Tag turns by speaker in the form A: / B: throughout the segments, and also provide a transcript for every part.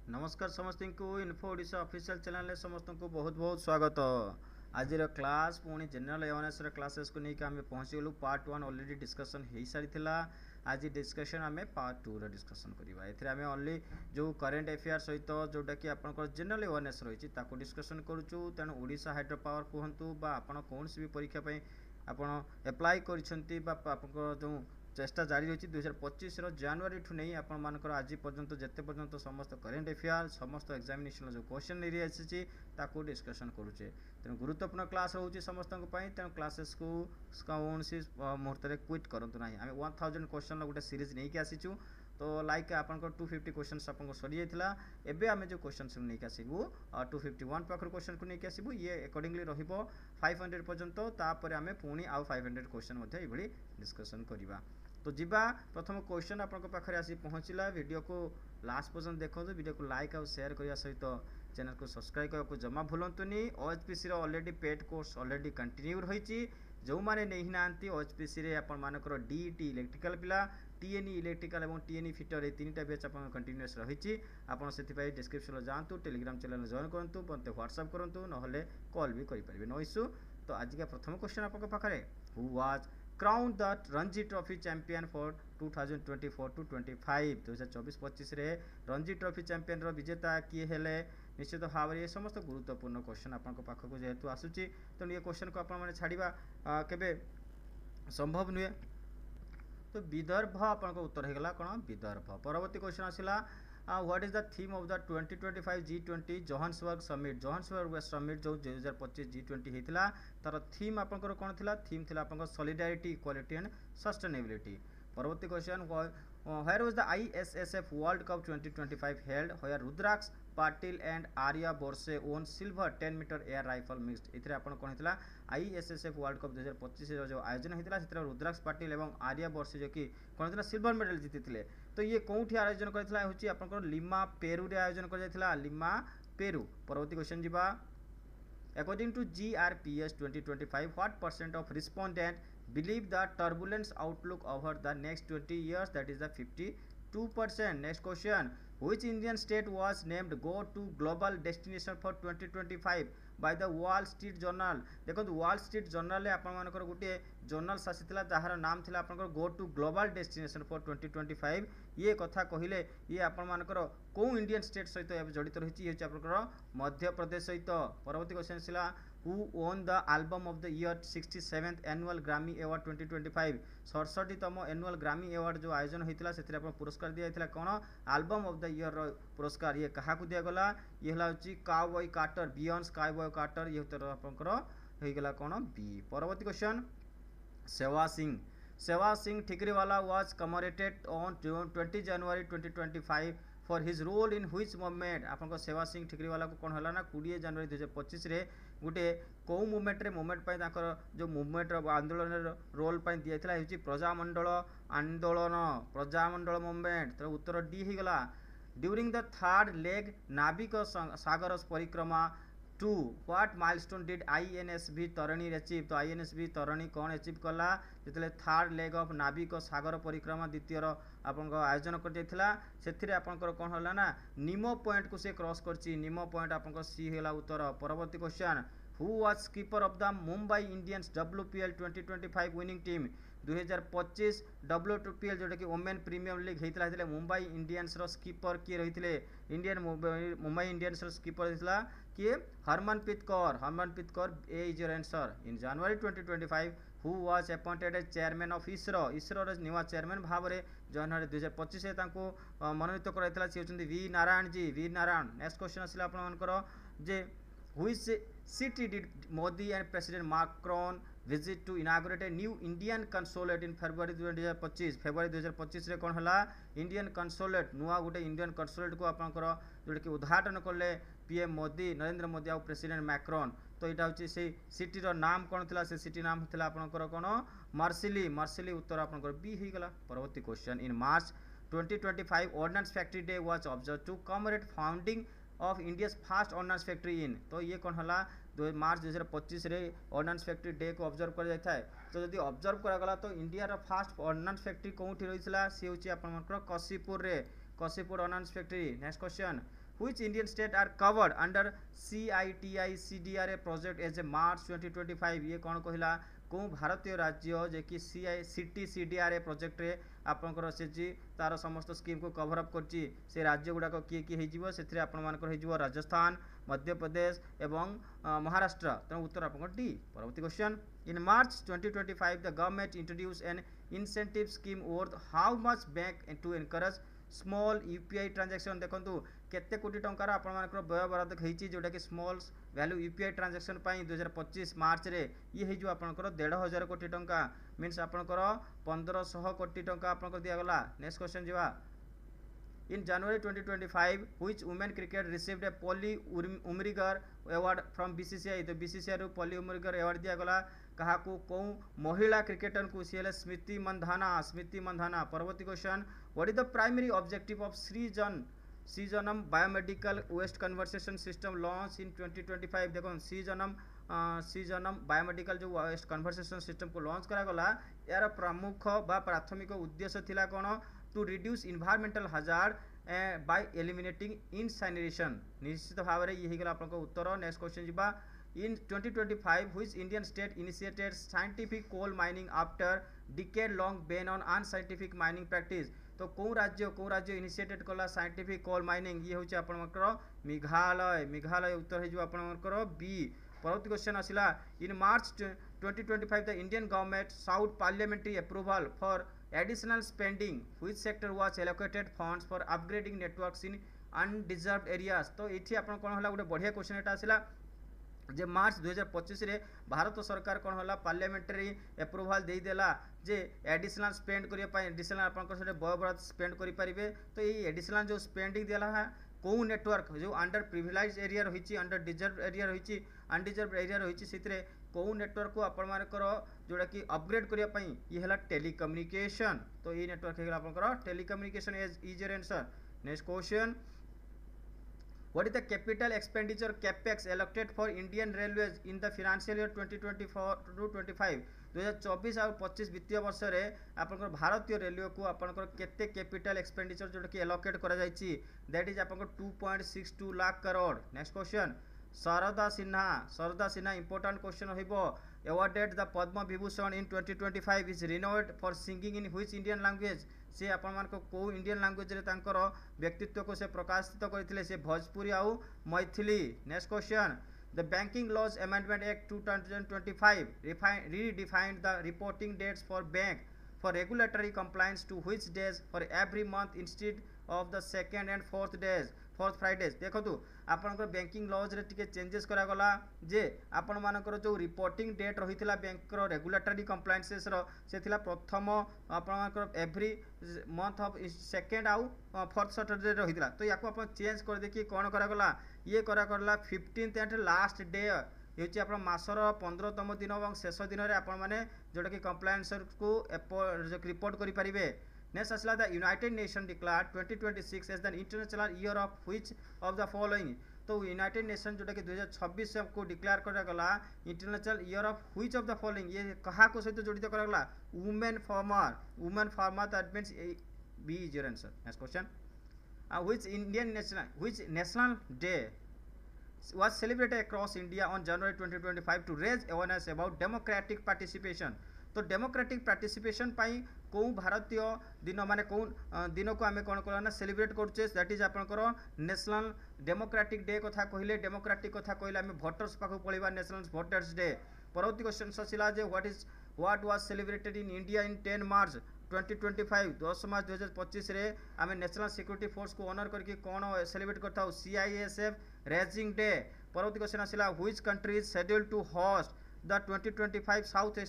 A: नमस्कार समस्त को इन्फो ओडिशा ऑफिशियल चैनल समस्त को बहुत बहुत स्वागत। आज क्लास पुणी जनरल अवेयरनेस क्लासेस को लेकिन आम पहुँचीगलु। पार्ट 1 ऑलरेडी डिस्कशन हो सारी। आज डिस्कशन आम पार्ट 2 डिस्कशन करवा। एम ओनली जो करेन्ट अफेयर सहित जोटा कि आप जनरल अवेयरनेस रही डिस्कशन करुचु। तेणु ओडिशा हाइड्रो पावर कहतु आपड़ कौन भी परीक्षा आपड़ एप्लाय कर जो चेष्टा जारी रही 2025 जनवरी ठू नहीं आपर आज पर्यंत जिते पर्यंत समस्त करेन्ट अफेयर समस्त एग्जामिनेशन जो क्वेश्चन नहीं आसी डिस्कसन करुचे। तेणु गुरुत्वपूर्ण क्लास रोचे समस्त तेणु क्लासेस को कौन सी मुहूर्त क्विट करूँ ना। आम 1000 क्वेश्चन गोटे सीरीज नहीं आसीचु। तो लाइक आप 250 क्वेश्चन आपको सरी जाता। एवं आम जो क्वेश्चन सब नहीं आसबू 251 पाखर क्वेश्चन को नहीं आसबू। ये अकॉर्डिंगली रहिबो 500 पर्यंत। तापर आम पुणी आउ 500 क्वेश्चन ये डिस्कसन करवा। तो जीवा प्रथम क्वेश्चन आपको पाखे आसी पहुँचला। वीडियो को लास्ट पर्यंत देखो। वीडियो को लाइक और शेयर करने सहित चैनल को सब्सक्राइब करने को जमा भूलुनी। OHPC already paid course already continue रही। जो मैंने नहीं ना ओएचपीसी आपर डीईटी इलेक्ट्रिकल पिला टीएनई इलेक्ट्रिकल और टीएनई फिटर ये 3टा बैच आप कंटिन्यूअस रही। आपड़ से डिस्क्रिप्शन जातु टेलीग्राम चैनल जॉइन करूँ मत व्हाट्सअप करूँ ना कॉल भी करेंगे नो इश्यू। तो आज का प्रथम क्वेश्चन आपको पाखे who was crowned the Ranji Trophy champion for 2024 to 25 2024-25 Ranji Trophy champion विजेता किए हेले निश्चित भाव में ये समस्त गुरुत्वपूर्ण क्वेश्चन आपको पाखक जेहेतु आसूची। तेणु ये क्वेश्चन को आप छाड़ा केबे संभव नुहे। तो विदर्भ आपको उत्तर होगा कौन विदर्भ। परवर्ती क्वेश्चन आसला what is the theme of the 2025 G20 Johannesburg summit. Johannesburg summit जो 2025 G20 होता तार थीम आपंकर कौन थी। थीम थी आप सॉलिडारिटी इक्वालिटी एंड सस्टेनेबिलिटी। परवर्ती question where was the ISSF World Cup 2025 held where Rudraks Patil and Arya Borse won silver 10 metre air rifle mixed. इथे आपन कोन हितला ISSF वर्ल्ड कप 2025 जो आयोजन होता से रुद्राक्ष पाटिल और आर्या बोर्से जो कि कौन था सिल्वर मेडल जीति। तो ये कौटी आयोजन करता आपन लिमा पेरू रे आयोजन कर लिमा पेरू। परवर्ती क्वेश्चन जीवा according to GRPS 2025 what percent of respondent believe the turbulence outlook over the next 20 years that is the 52%. Next question which Indian state was named go to global destination for 2025 by the Wall Street Journal। देखो Wall Street Journal आपण गोटे journal आसीला jar नाम थिला आपनकर go to global destination for 2025। ये कथा कहले ये आपनकर कौ इंडियन स्टेट सहित जड़ित रही ये आपनकर मध्य प्रदेश सहित। परवर्ती क्वेश्चन आसला who won the album of the year 67th annual Grammy award 2025। 67तम एनुअल ग्रामी अवार्ड जो आयोजन होता से पुरस्कार दिया जाता कौन एल्बम ऑफ द ईयर पुरस्कार ये क्या दिगला ये हूँ Cowboy Carter Beyonce Cowboy Carter ये उत्तर आपंकर होगला कौन बी। परवर्ती question Sewa Singh Thikriwala was commemorated on 20 January 2025 for his role in which movement. आपन सेवा सिंह ठिकरीवाला को कौन है ना 20 जनवरी 2025 गोटे कौ मूवमेंट जो मूवमेंट आंदोलन रोल दिया हूँ प्रजामंडल आंदोलन प्रजामंडल मूवमेंट। तो उत्तर डी होगला during the third leg Navika Sagar Parikrama to what milestone did INSV Tarini achieve. तो INSV तरणी कौन अचीव कला जो थर्ड लेग ऑफ नाविक सागर परिक्रमा द्वितीय आपन आयोजन कर कौन है ना निमो पॉइंट को से क्रॉस कर निमो पॉइंट आपन सी है उत्तर। परवर्ती question who was skipper of the Mumbai Indians WPL 2025 winning team. 2025 WPL जोटा कि वोमेन प्रीमियर लीग होता मुंबई इंडियंस स्कीपर किए रही थे इंडियन मुंबई इंडियंस स्कीपर होता किए Harmanpreet Kaur A is your answer. In January 2025 who was appointed as chairman of ISRO नुआ chairman भाव में जनवरी 2025 मनोनीत कराइला सी होती V Narayan ji V Narayan. Next question आसला आपंकर जे which city did Modi and President Macron visit to inaugurate a new Indian consulate in February 2025। February 2025 रे कौन है इंडियन कंसोलेट नुआ गोटे इंडियन कंसोलेट को आपंकर जोटा कि उद्घाटन कले PM मोदी नरेंद्र मोदी और प्रेसिडेंट मैक्रोन। तो यहाँ हूँ से सिटी नाम कौन था से सिटी नाम था आपंकर कौन मार्सिली उत्तर आपंकर बी होगला। परवर्ती question in March 2025 ordnance factory day was observe to commemorate founding of India first ordnance factory in. तो ये कौन है मार्च 2025 ऑर्डिनेंस फैक्ट्री डे को ऑब्जर्व कर जाए। तो जब ऑब्जर्व करागला तो इंडिया फास्ट ऑर्डिनेंस फैक्ट्री कौटी रही सी हूँ आप Cossipore ordnance factory. Next question which Indian state are covered under CITI CDRA project as a March 2025 ये कौन कहला को भारतीय राज्य जे कि CICT CDRA प्रोजेक्ट रे आपनकर से जी तार समस्त स्कीम को कवर अप करची से राज्य गुडा को किए किए हेजिवो सेथरे आपन मानकर हेजिवो राजस्थान मध्य प्रदेश एवं महाराष्ट्र तेणु उत्तर आपन डी परवर्ती question in March 2025 the government introduce an incentive scheme worth how much bank to encourage small UPI transaction देखंतु केते कोटी टंकार आपण मानकर व्यय बराद हेची जोटा कि स्मॉल वैल्यू यूपीआई ट्रांजैक्शन पई 2025 मार्च रे ये हे जो आपनकर 1.5 कोटी टंका मींस आपनकर 1500 कोटी टंका आपनकर दिया गला नेक्स्ट क्वेश्चन जीवा In January 2025, which women cricket received a Polly Umrigar award from BCCI? तो BCCI रू Polly Umrigar award दिया गला कहा को महिला क्रिकेटर को सी हेले स्मृति मंधाना परवर्ती question what is the primary objective of Srijanam biomedical waste conversation system launch in 2025 देखो श्रीजनम बायोमेडिकल जो वेस्ट कन्वर्सेशन सिस्टम को लॉन्च करा गला यार प्रमुख बा प्राथमिक उद्देश्य थिला कोन to reduce environmental hazard by eliminating incineration निश्चित भाव में ये गला आपन उत्तर नेक्स्ट क्वेश्चन जीवा In 2025, which Indian state initiated scientific coal mining after decade-long ban on unscientific mining practice? तो कौ राज्य इनिशिएटेड कला साइंटिफिक कोल माइनिंग ये होची आपनकर मेघालय उत्तर हे जो आपनकर बी परवर्ती क्वेश्चन आसिला in March 2025 the Indian government sought parliamentary approval for additional spending which sector was allocated funds for upgrading networks in undeserved areas तो एठी आपन कोन होला गोटे बढ़िया क्वेश्चन एटा आसिला जे मार्च 2025 रे भारत सरकार कौन होला पार्लियामेंट्री अप्रूवल दे देला जे एडिशनल स्पेंड करिया पाए एडिशनल आपन से बय बराद स्पेंड करि परिबे तो ये एडिशनल जो स्पेंडिंग देला है को नेटवर्क जो अंडर प्रिविलेज एरिया रहिछि अंडर डिजर्व एरिया रहिछि अनडिजर्व एरिया रहिछि सितरे को नेटवर्क को आपण मानकर जोड़ा कि अपग्रेड करिया पाई ये हला टेलीकम्युनिकेशन तो ये नेटवर्क हेला आपनकर telecommunication is your answer next question What is the capital expenditure capex allocated for Indian Railways in the financial year 2024 to 25 2024 और 25 वित्तीय वर्ष रे आपनकर भारतीय रेलवे को आपनकर केते कैपिटल एक्सपेंडिचर जोटा कि एलोकेट करा जायछि दैट इज आपनकर 2.62 lakh crore next question Sharda Sinha important question होइबो awarded the Padma Vibhushan in 2025 is renowned for singing in which Indian language से आपण मान को इंडियन लैंग्वेज रे तांकर व्यक्तित्व को से प्रकाशित करथिले से भोजपुरी आउ Maithili next question the banking laws amendment act 2025 redefined the reporting dates for bank for regulatory compliance to which days for every month instead of the second and fourth Fridays देखो आपनकर बैंकिंग लॉज रे टिके changes करा गला जे आपण मानकर जो reporting date रहितला bank रो regulatory compliances रो सेथिला प्रथम आपण मानकर एवरी मंथ ऑफ सेकंड आउ फोर्थ सैटरडे रहितला तो याको आपण चेंज कर दे कि कोन करा गला ये करा करला 15th एंड लास्ट डे हेउची आपण मासर 15तम दिन और शेष दिन रे आपण माने जोटा कि कंप्लायंस को रिपोर्ट करि परिबे Next asla the United Nations declared 2026 as the international year of which of the following तो यूनाइटेड नेशन जोटा कि 2026 से को डिक्लेयर करा गला International Year of which of the following ये कहा को सहित जड़ित करा गला women farmer that means B is your answer next question which national day was celebrated across India on January 2025 to raise awareness about democratic participation तो democratic participation पाई को भारतीय दिन माने को दिन को आमे कोन करना सेलिब्रेट करछे दैट इज आपनकर नेशनल डेमोक्रेटिक डे कथा कहिले डेमोक्रेटिक कथा कहिले आमे वोटर्स पाखु पळिबा नेशनल वोटर्स डे परवर्ती क्वेश्चन ससिला जे what was celebrated in India in 10 March 2025 10 March 2025 रे आमे नेशनल सिक्योरिटी फोर्स को ऑनर करके कोन सेलिब्रेट करता CISF रेजिंग डे परवर्ती क्वेश्चन आसिला which country is scheduled to host the 2025 South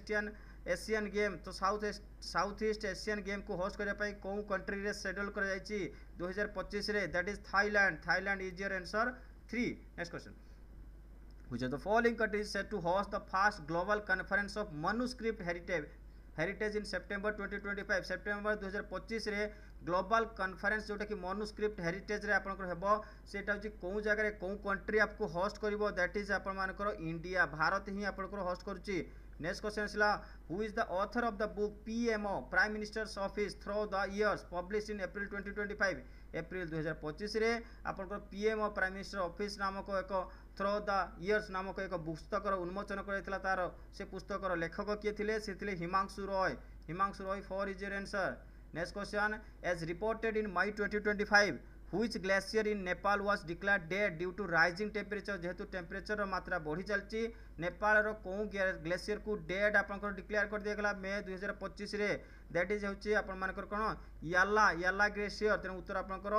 A: Asian game तो साउथ ईस्ट एशियन गेम को होस्ट करने पाई को कंट्री रे शेड्यूल कर जायछि 2025 रे that is Thailand is your answer 3 next question which of the following country is set to host the first global conference of manuscript heritage in September 2025 September 2025 रे global conference जोटा कि manuscript heritage रे आपनकर हेबो सेटा होची को जगह रे को कंट्री आपको होस्ट करिवो दैट इज आपन मानकर इंडिया भारत ही आपनकर होस्ट करूची next question इसला who is the author of the book PMO prime minister's office through the years published in April 2025 April 2025 रे आपनकर पीएम और प्राइम मिनिस्टर ऑफिस नामक एक थ्रो द इयर्स नामक एक पुस्तकर उन्मोचन कराइथिला तार से पुस्तकर लेखक किए थिले से थिले Himanshu Roy four is your answer. Next question as reported in May 2025 which glacier in Nepal was declared dead due to rising temperature जेहेतु टेम्परेचर मात्रा बढ़ी चलती नेपाल रो को ग्लेशियर को डेड आपनकर डिक्लेयर कर दिया गला मई 2025 रे दैट इज होची आपन मानकर कोन याला ग्लेशियर तेन उत्तर आपनकर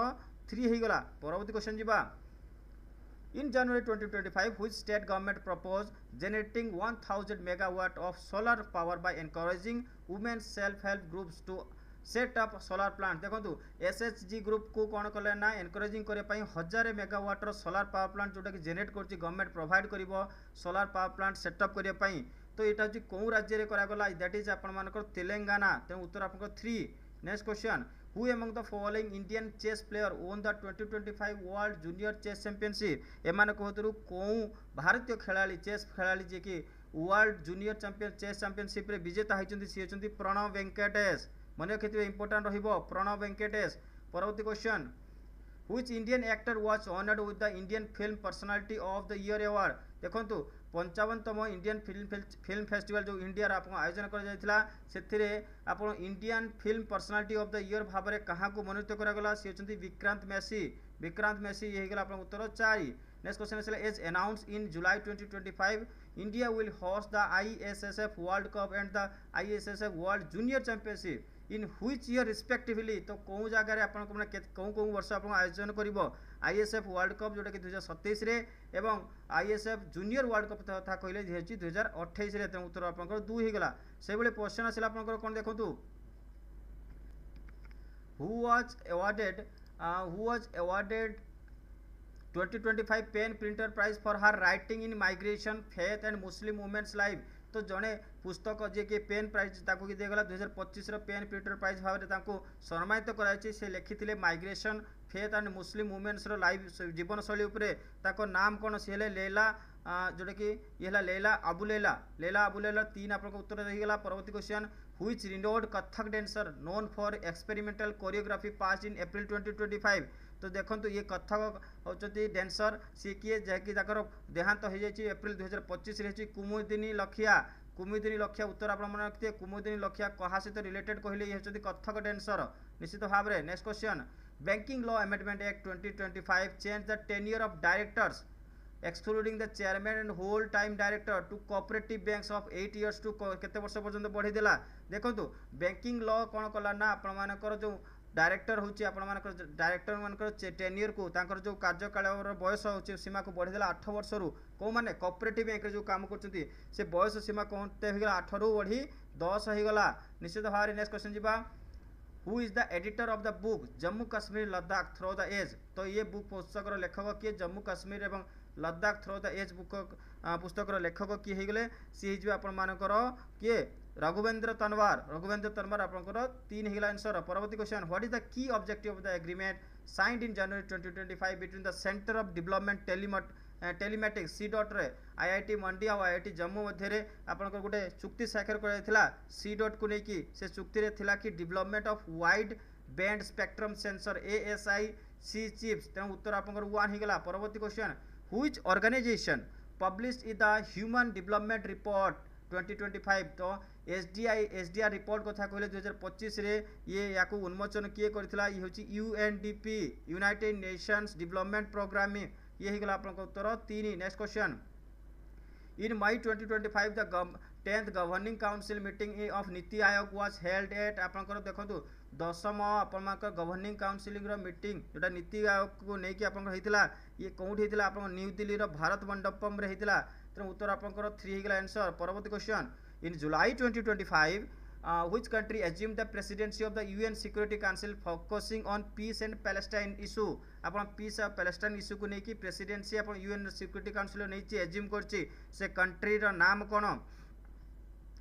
A: 3 हे गला। परवर्ती क्वेश्चन जिबा in January 2025 which state government proposed generating 1000 megawatt of solar power by encouraging women self help groups to set up solar plant देखो एसएचजी ग्रुप को कौन कले ना एनकरेजिंग करने 1000 मेगावाटर सोलार पावर प्लांट जोटा कि जेनेट कर गवर्नमेंट प्रोवाइड कर सोलार पावर प्लांट सेटअप करने तो यहाँ हूँ कौ राज्य में करागला दैट इज आपर तेलंगाना तेणु उत्तर आप 3। Next question who among the following Indian chess player won the 2025 world junior chess championship एमान कहतु कौ भारतीय खेलाड़ी चेस खेलाड़ी जी कि world junior champion chess championship विजेता होती सी होती प्रणव वेंकटेश मन रखिए इंपोर्टेंट प्रणव वेंकटेश। परवर्ती question which Indian actor was honoured with the Indian film personality of the year award देखो 55तम इंडियन फिल्म फेस्टिवल जो इंडिया आप आयोजन कर Indian film personality of the year भाव में क्या मनोनीत करागला सी होती विक्रांत मेसी ये गला उत्तर 4। Next question as announce in July 2025 India will host the ISSF World Cup and the ISSF World Junior Championship in which year respectively तो कौ जगह कौ वर्ष आप आयोजन कर ISF वर्ल्ड कप जोटा कि 2027 रे एवं ISF जूनियर वर्ल्ड कप कथा कहले 2028 रे तेणु उत्तर आप 2 हो गला। से भाई क्वेश्चन आसला आप कौन देखो who was awarded 2025 PEN printer prize for her writing in migration faith and Muslim women's life तो जड़े पुस्तक जी कि पेन प्राइज ताकू कि दिगला 2025 पेन प्रिंटर प्राइज भाव में सम्मानित कराई से लिखी migration faith and Muslim women's life जीवन शैली उपरे ताको नाम कौन सी लैला जोटा कि ये लैला अबुलैला 3 आप उत्तर रहीगला। परवर्ती question which renowned Kathak dancer known for experimental choreography pass in April 2025 तो देखो ये कथक होती डांसर सी किए जैकि देहांत हो जाए एप्रिल 2025 रही कुमुदिनी लखिया उत्तर आप मन रखिए कुमुदिनी लखिया क्या सहित रिलेटेड कहले ये होती कथक डांसर निश्चित भाव में। Next question banking law amendment act 2025 change the tenure of directors excluding the chairman and whole time director to cooperative banks of 8 years to केते वर्ष पर्यंत बढ़ी देला। देखो बैंकिंग लॉ कौन कला ना आप जो डायरेक्टर होची डायरेक्टर मानकर टेन्योर को तांकर जो कार्यकाल बयस हो सीमा को बढ़ीदेला 8 वर्ष रु कौ मैंने कोऑपरेटिव बैंक जो काम करते से बयस सीमा कहते होगा 8 रु बढ़ी 10 होगला निश्चित भाव में। नेक्स्ट क्वेश्चन जी who is the editor of the book Jammu Kashmir Ladakh through the age तो ये बुक पुस्तक लेखक किए जम्मू कश्मीर एवं Ladakh through the age book पुस्तक लेखक किए होगले सी आपर किए रघुवेंद्र तनवार आपंकर 3 होगा आंसर। परवर्ती question what is the key objective of the agreement signed in January 2025 between the centre of development telematics C dot रे IIT मंडी और IIT जम्मू मध्य आपंकर गोटे चुक्ति स्वाक्षर कराइथिला सी डॉट को लेकिन से चुक्ति रे थिला कि development of wide band spectrum sensor ASIC chips तेणु उत्तर आपंकर 1 होगा। परवर्ती question which organisation published in the human development report 2025 तो SDR रिपोर्ट कथा कहले 2025 रे ये याकू उन्मोचन किए करथिला ये होची UNDP united nations development programme ये हिगला आपन उत्तर 3। Next question in May 2025 the 10th governing council meeting of Niti Aayog was held at आपन देखो 10th आपन गवर्निंग काउंसिल मीटिंग जोटा नीति आयोग को लेकिन आपन होइतिला ये कोउठ होइतिला आपन न्यू दिल्ली रो भारत मंडपम रे होइतिला तेणु उत्तर आपंकर 3 होगा आंसर। परवर्ती question in July 2025 which country assumed the presidency of the UN Security Council focusing on peace and Palestine issue आपन पीस और पैलेस्टाइन इश्यू को लेकिन प्रेसिडेंसी अपन UN सिक्योरिटी काउंसिल नहीं एज्यूम करछि से कंट्री रो नाम कोन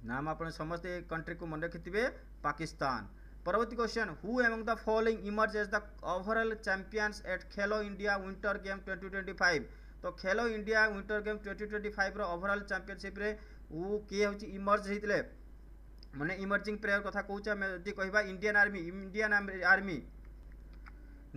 A: नाम अपन समस्त कंट्री को मन रखिथिबे पाकिस्तान। परवर्ती question who among the following emerge as the overall champions at Khelo India winter game 2025 तो खेलो इंडिया विंटर गेम 2025 रो ओवरऑल चैंपियनशिप रे वो किए होची इमर्ज होइतले माने इमर्जिंग प्लेयर कथा कहूचा मैं जदी कहबा इंडियन आर्मी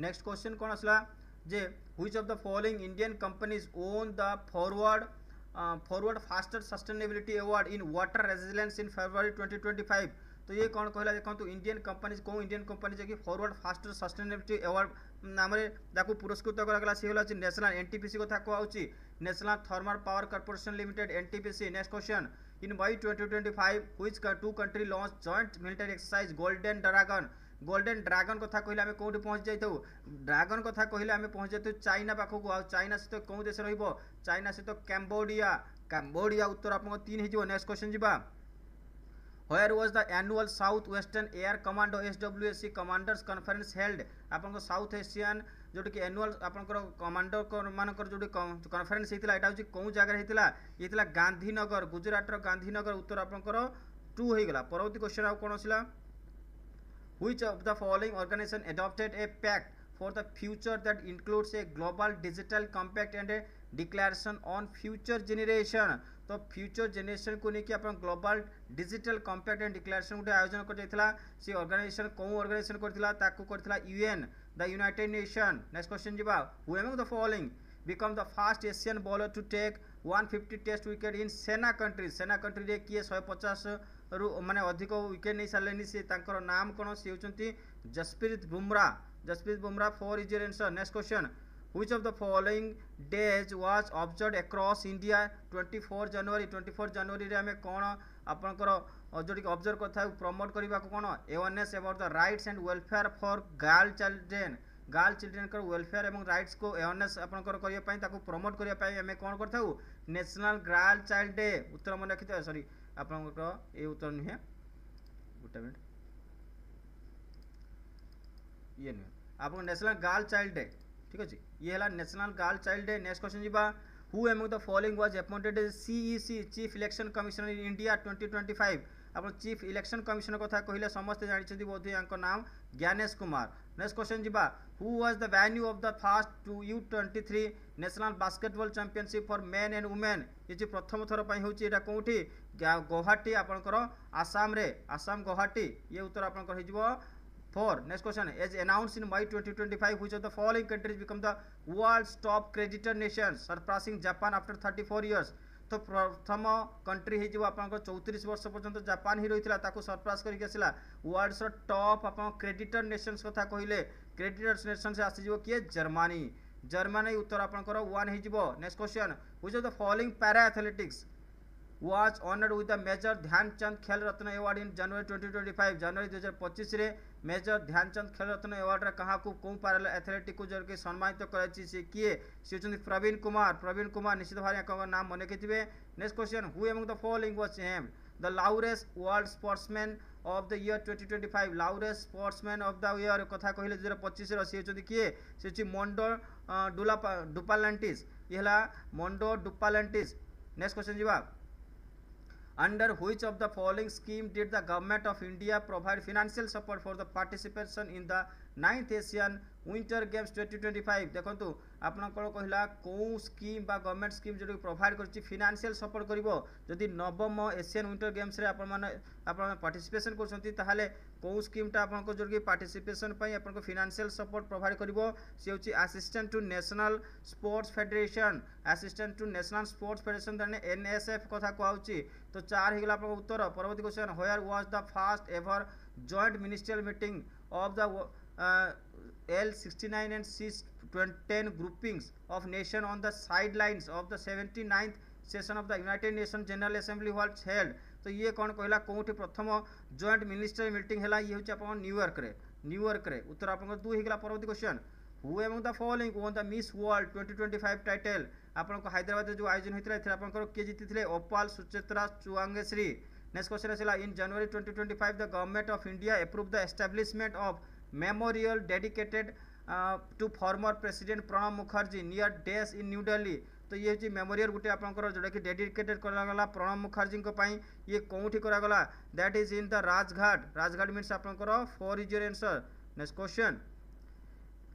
A: नेक्स्ट क्वेश्चन कौन आसला जे which of the following Indian companies won the forward faster sustainability award in water resilience in February 2025। तो ये कौन कहला देखो इंडियन कंपनी को इंडियन कंपनी जे कि फॉरवर्ड फास्टर सस्टेनेबिलिटी अवार्ड नाम रे पुरस्कृत करागला से होला नेशनल एनटीपीसी कथा कहउची national thermal power corporation limited NTPC. Next question in May 2025 which two country launch joint military exercise golden dragon. Golden dragon कथा कहले आमे कोठी पहुंच जाइतौ ड्रैगन कथा कहले आमे पहुंच जाइतौ चाइना पाखो आ चाइना से तो कोन देश रहइबो चाइना से तो कैम्बोडिया उत्तर आपन 3 हिजो। नेक्स्ट क्वेश्चन जिबा Where was the annual South Western Air Commando SWSC Commanders Conference held? आपन को साउथ एशियन जोटी कि एनुअल आपन को कमांडर मानकर जोटी कॉन्फ्रेंस हेतिला एटा होची कोन जगह हेतिला हेतिला गांधीनगर गुजरात रो गांधीनगर उत्तर आपन को 2 हे गेला। परवर्ती क्वेश्चन आ कोन आसिला Which of the following organization adopted a pact for the future that includes a global digital compact and a declaration on future generation? तो फ्यूचर जेनरेशन को लेकिन अपन global digital compact and declaration गोटे आयोजन करथिला से ऑर्गेनाइजेशन कोन organization करथिला ताकू करथिला UN the United Nation. Next question जिबा who among the following become the first Asian bowler to take 150 test wicket in SENA country रे किए 150 रु माने अधिक विकेट नहीं सारलेनी से तांकर नाम कोन से होचंती Jasprit Bumrah 4 is your answer. Next question Which of the following days was observed across India 24 January रे हमें कौन आपनकर जोटी ऑब्जर्व करथा प्रमोट करबा को कौन awareness about the rights and welfare for girl children कर वेलफेयर एवं राइट्स को अवेयरनेस आपनकर करिया पई ताको प्रमोट करिया पई हमें कौन करथा नेशनल गर्ल चाइल्ड डे उत्तर मन रखिते सॉरी आपनकर ए उत्तर नहीं है गुटा मिनट ये नहीं आपन नेशनल गर्ल चाइल्ड डे ठीक अछि ये हला national girl child day. Next question जिबा who among the following was appointed as CEC chief election commissioner in India 2025। अपन चीफ इलेक्शन कमिश्नर कथा कहिले समस्त जानिछथि बोधे यांको नाम ज्ञानेश कुमार। नेक्स्ट क्वेश्चन जिबा who was the venue of the first U23 national basketball championship for men and women ये जे प्रथम थर पई होची एटा कोठी गुवाहाटी आपनकर आसाम गुवाहाटी ये उत्तर आपनकर हिजबो 4। Next question as announced in May 2025 which of the following countries become the world's top creditor nations surpassing Japan after 34 years। तो प्रथम कंट्री हे जो आपन 34 वर्ष पर्यंत जापान ही रहितला ताको सरपास करिक आसिला वर्ल्ड्स टॉप आपन क्रेडिटर नेशंस कथा कहिले क्रेडिटर्स नेशन से आसी जो किए जर्मनी उत्तर आपन 1 हे जिवो। Next question which of the following para athletics was honored with the major Dhyan Chand Khel Ratna award in January 2025 जनवरी 2025 रे मेजर ध्यानचंद खेल रत्न अवार्ड रे कहा को कोन पैरा एथलेटिक को जर के सम्मानित कराची से किए से होचंदी प्रवीण कुमार निश्चित भारे का नाम मने केथिबे। Next question who among the following was named the Laureus world sportsman of the year 2025 Laureus sportsman of the year कथा कहिले 2025 रो से होचंदी किए से होची मोंडो डुपालांटिस येला मोंडो डुपालांटिस। नेक्स्ट क्वेश्चन जीवा Under which of the following scheme did the government of India provide financial support for the participation in the 9th Asian Winter Games 2025। देखंतु आपन कोन कहला को स्कीम बा गवर्नमेंट स्कीम जो प्रोवाइड करछि financial support करिवो जदि नवम एशियन विंटर गेम्स रे आपन पार्टिसिपेशन करछंती ताहाले को स्कीमटा आपन को जोरगी पार्टिसिपेशन पई आपन को फाइनेंशियल सपोर्ट प्रोवाइड करिवो से होछि assistance to national sports federation ताने NSF कथा कहउछि। तो 4 हिगला आपन उत्तर। परवर्ती question where was the first ever joint ministerial meeting of the L69 and C10 groupings of nation on the sidelines of the 79th session of the United Nations General Assembly was held। तो ये कौन कहला कोठी प्रथम joint ministerial meeting हला ये होची अपन New York रे उत्तर अपन 2 हिगला। परवर्ती question who among the following won the Miss World 2025 title अपन को हैदराबाद जो आयोजन होइतला एथरा अपन को के जीतिथिले Opal Suchata Chuangsri. Next question आसिला in January 2025 the government of India approve the establishment of memorial dedicated to former president Pranab Mukherjee near डेस इन न्यू दिल्ली। तो ये होची मेमोरियल गुटे आपनकर जोडा कि डेडिकेटेड करा गला प्रणब मुखर्जी को पई ये कोठी करा गला that is in the Rajghat means आपनकर 4 is your answer. Next question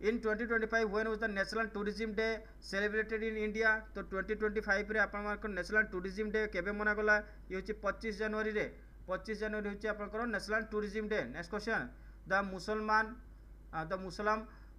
A: in 2025 when was the national tourism day celebrated in India. तो 2025 रे आपनकर नेशनल टूरिज्म डे केबे मना गला ये होची 25 जनवरी रे 25 जनवरी होची आपनकर national tourism day. Next question the मुसलमान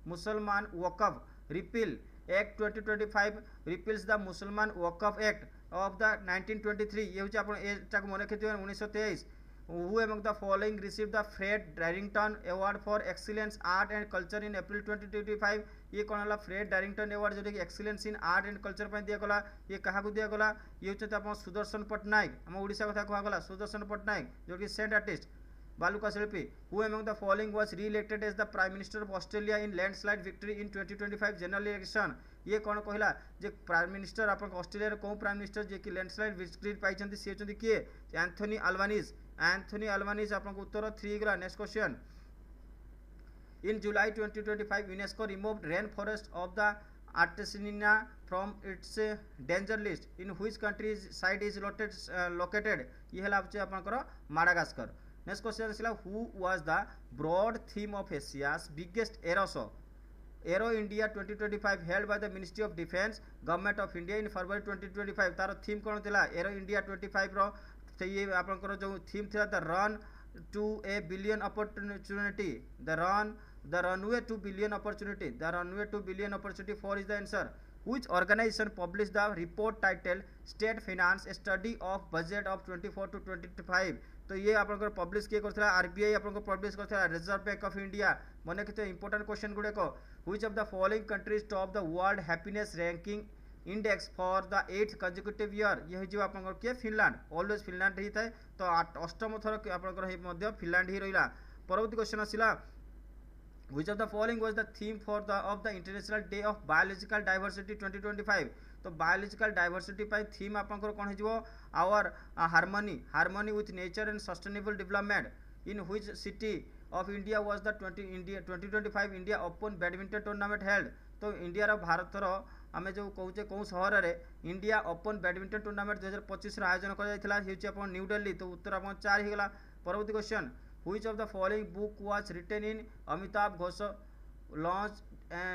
A: मुसलमान वकफ रिपील एक्ट 2025 रिपील्स द मुसलमान वकफ एक्ट ऑफ द 1923 ये होची आपण एटा को मने रखिथिबे 1923 who among the following received the Fred Darrington Award for Excellence Art and Culture in April 2025 ये कौन हला फ्रेड डायरिंगटन अवार्ड जो कि excellence in art and culture पर दिया गला ये कहा को दिया गला ये होते आप सुदर्शन पट्टनायक हम ओडिशा कथा कहा गला सुदर्शन पट्टनायक जो कि सेंट आर्टिस्ट बालुका शिल्पी who among the following was re-elected as the prime minister of Australia in landslide victory in 2025 general election ये कौन कहला जे प्राइम मिनिस्टर आपन ऑस्ट्रेलिया रे को प्राइम मिनिस्टर जे कि लैंडस्लाइड विक्ट्री पाइछंती से होचंती किए एंथनी अल्बानीज आपन उत्तर 3 गला next question In July 2025, UNESCO removed rainforest of the Argentina from its danger list. In which country's site is located? ये है आपचे आपनकर Madagascar. Next question is who was the broad theme of Asia's biggest aero show? Aero India 2025 held by the Ministry of Defence, Government of India in February 2025. Taro theme कौन थिला? Aero India 25 रो तो ये आपनकर जो theme थिला the run to a billion opportunity. The runway to billion opportunity. The runway to billion opportunity 4 is the answer. Which organization published the report titled State Finance a Study of Budget of 24 to 25? तो ये आपनकर publish किए करथिला RBI आपनकर publish करथिला reserve bank of India मने केते important question गुडे को which of the following countries top the world happiness ranking index for the 8th consecutive year ये हिजो आपनकर के फिनलैंड ऑलवेज फिनलैंड ही थाए तो अष्टम थर आपनकर हे मध्य फिनलैंड ही रहिला परवर्ती question आसिला which of the following was the theme for the International Day of Biological Diversity 2025 तो बायोलॉजिकल डाइवर्सिटी पाई थीम आपनकर कोन हिजो our harmony with nature and sustainable development in which city of India was the 2025 India open badminton tournament held तो India रो भारत रो आमे जो कहूचे कौ शहर रे इंडिया ओपन बैडमिंटन टूर्नामेंट 2025 रो आयोजन कर जायथिला हिउचे आपन न्यू दिल्ली तो उत्तर आपन 4 ही गला परवर्ती question Which of the following book was written in Amitabh Ghosh launch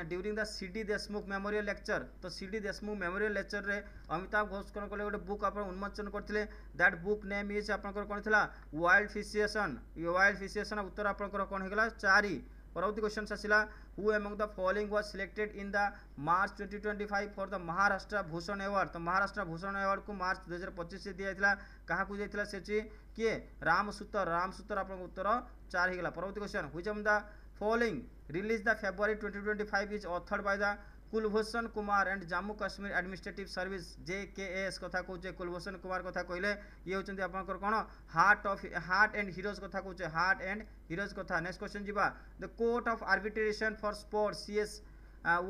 A: during the CD Deshmukh Memorial Lecture? तो CD Deshmukh Memorial Lecture रे अमिताभ घोष कोन कोले गोटे बुक आपण उन्मोचन करथिले दैट बुक नेम इज आपनकर कोन थिला वाइल्ड फिशिएशन उत्तर आपनकर कोन हेगला 4 परवर्ती क्वेश्चन आसिला who among the following was selected in the March 2025 for the Maharashtra Bhushan award तो महाराष्ट्र भूषण अवार्ड को मार्च 2025 से दिया जायतिला कहा को जायतिला सेची किए रामसूत्र आपन उत्तर 4 हिगला परवर्ती question which of the following release the February 2025 is authored by the Kulbhushan Kumar and Jammu Kashmir administrative service JKS कथा कहूचे कुलभूषण कुमार कथा कहले ये होचंती आपनकर कोन हार्ट एंड हीरोज कथा कहूचे हार्ट एंड हीरोज कथा नेक्स्ट क्वेश्चन जीवा the court of arbitration for sports CS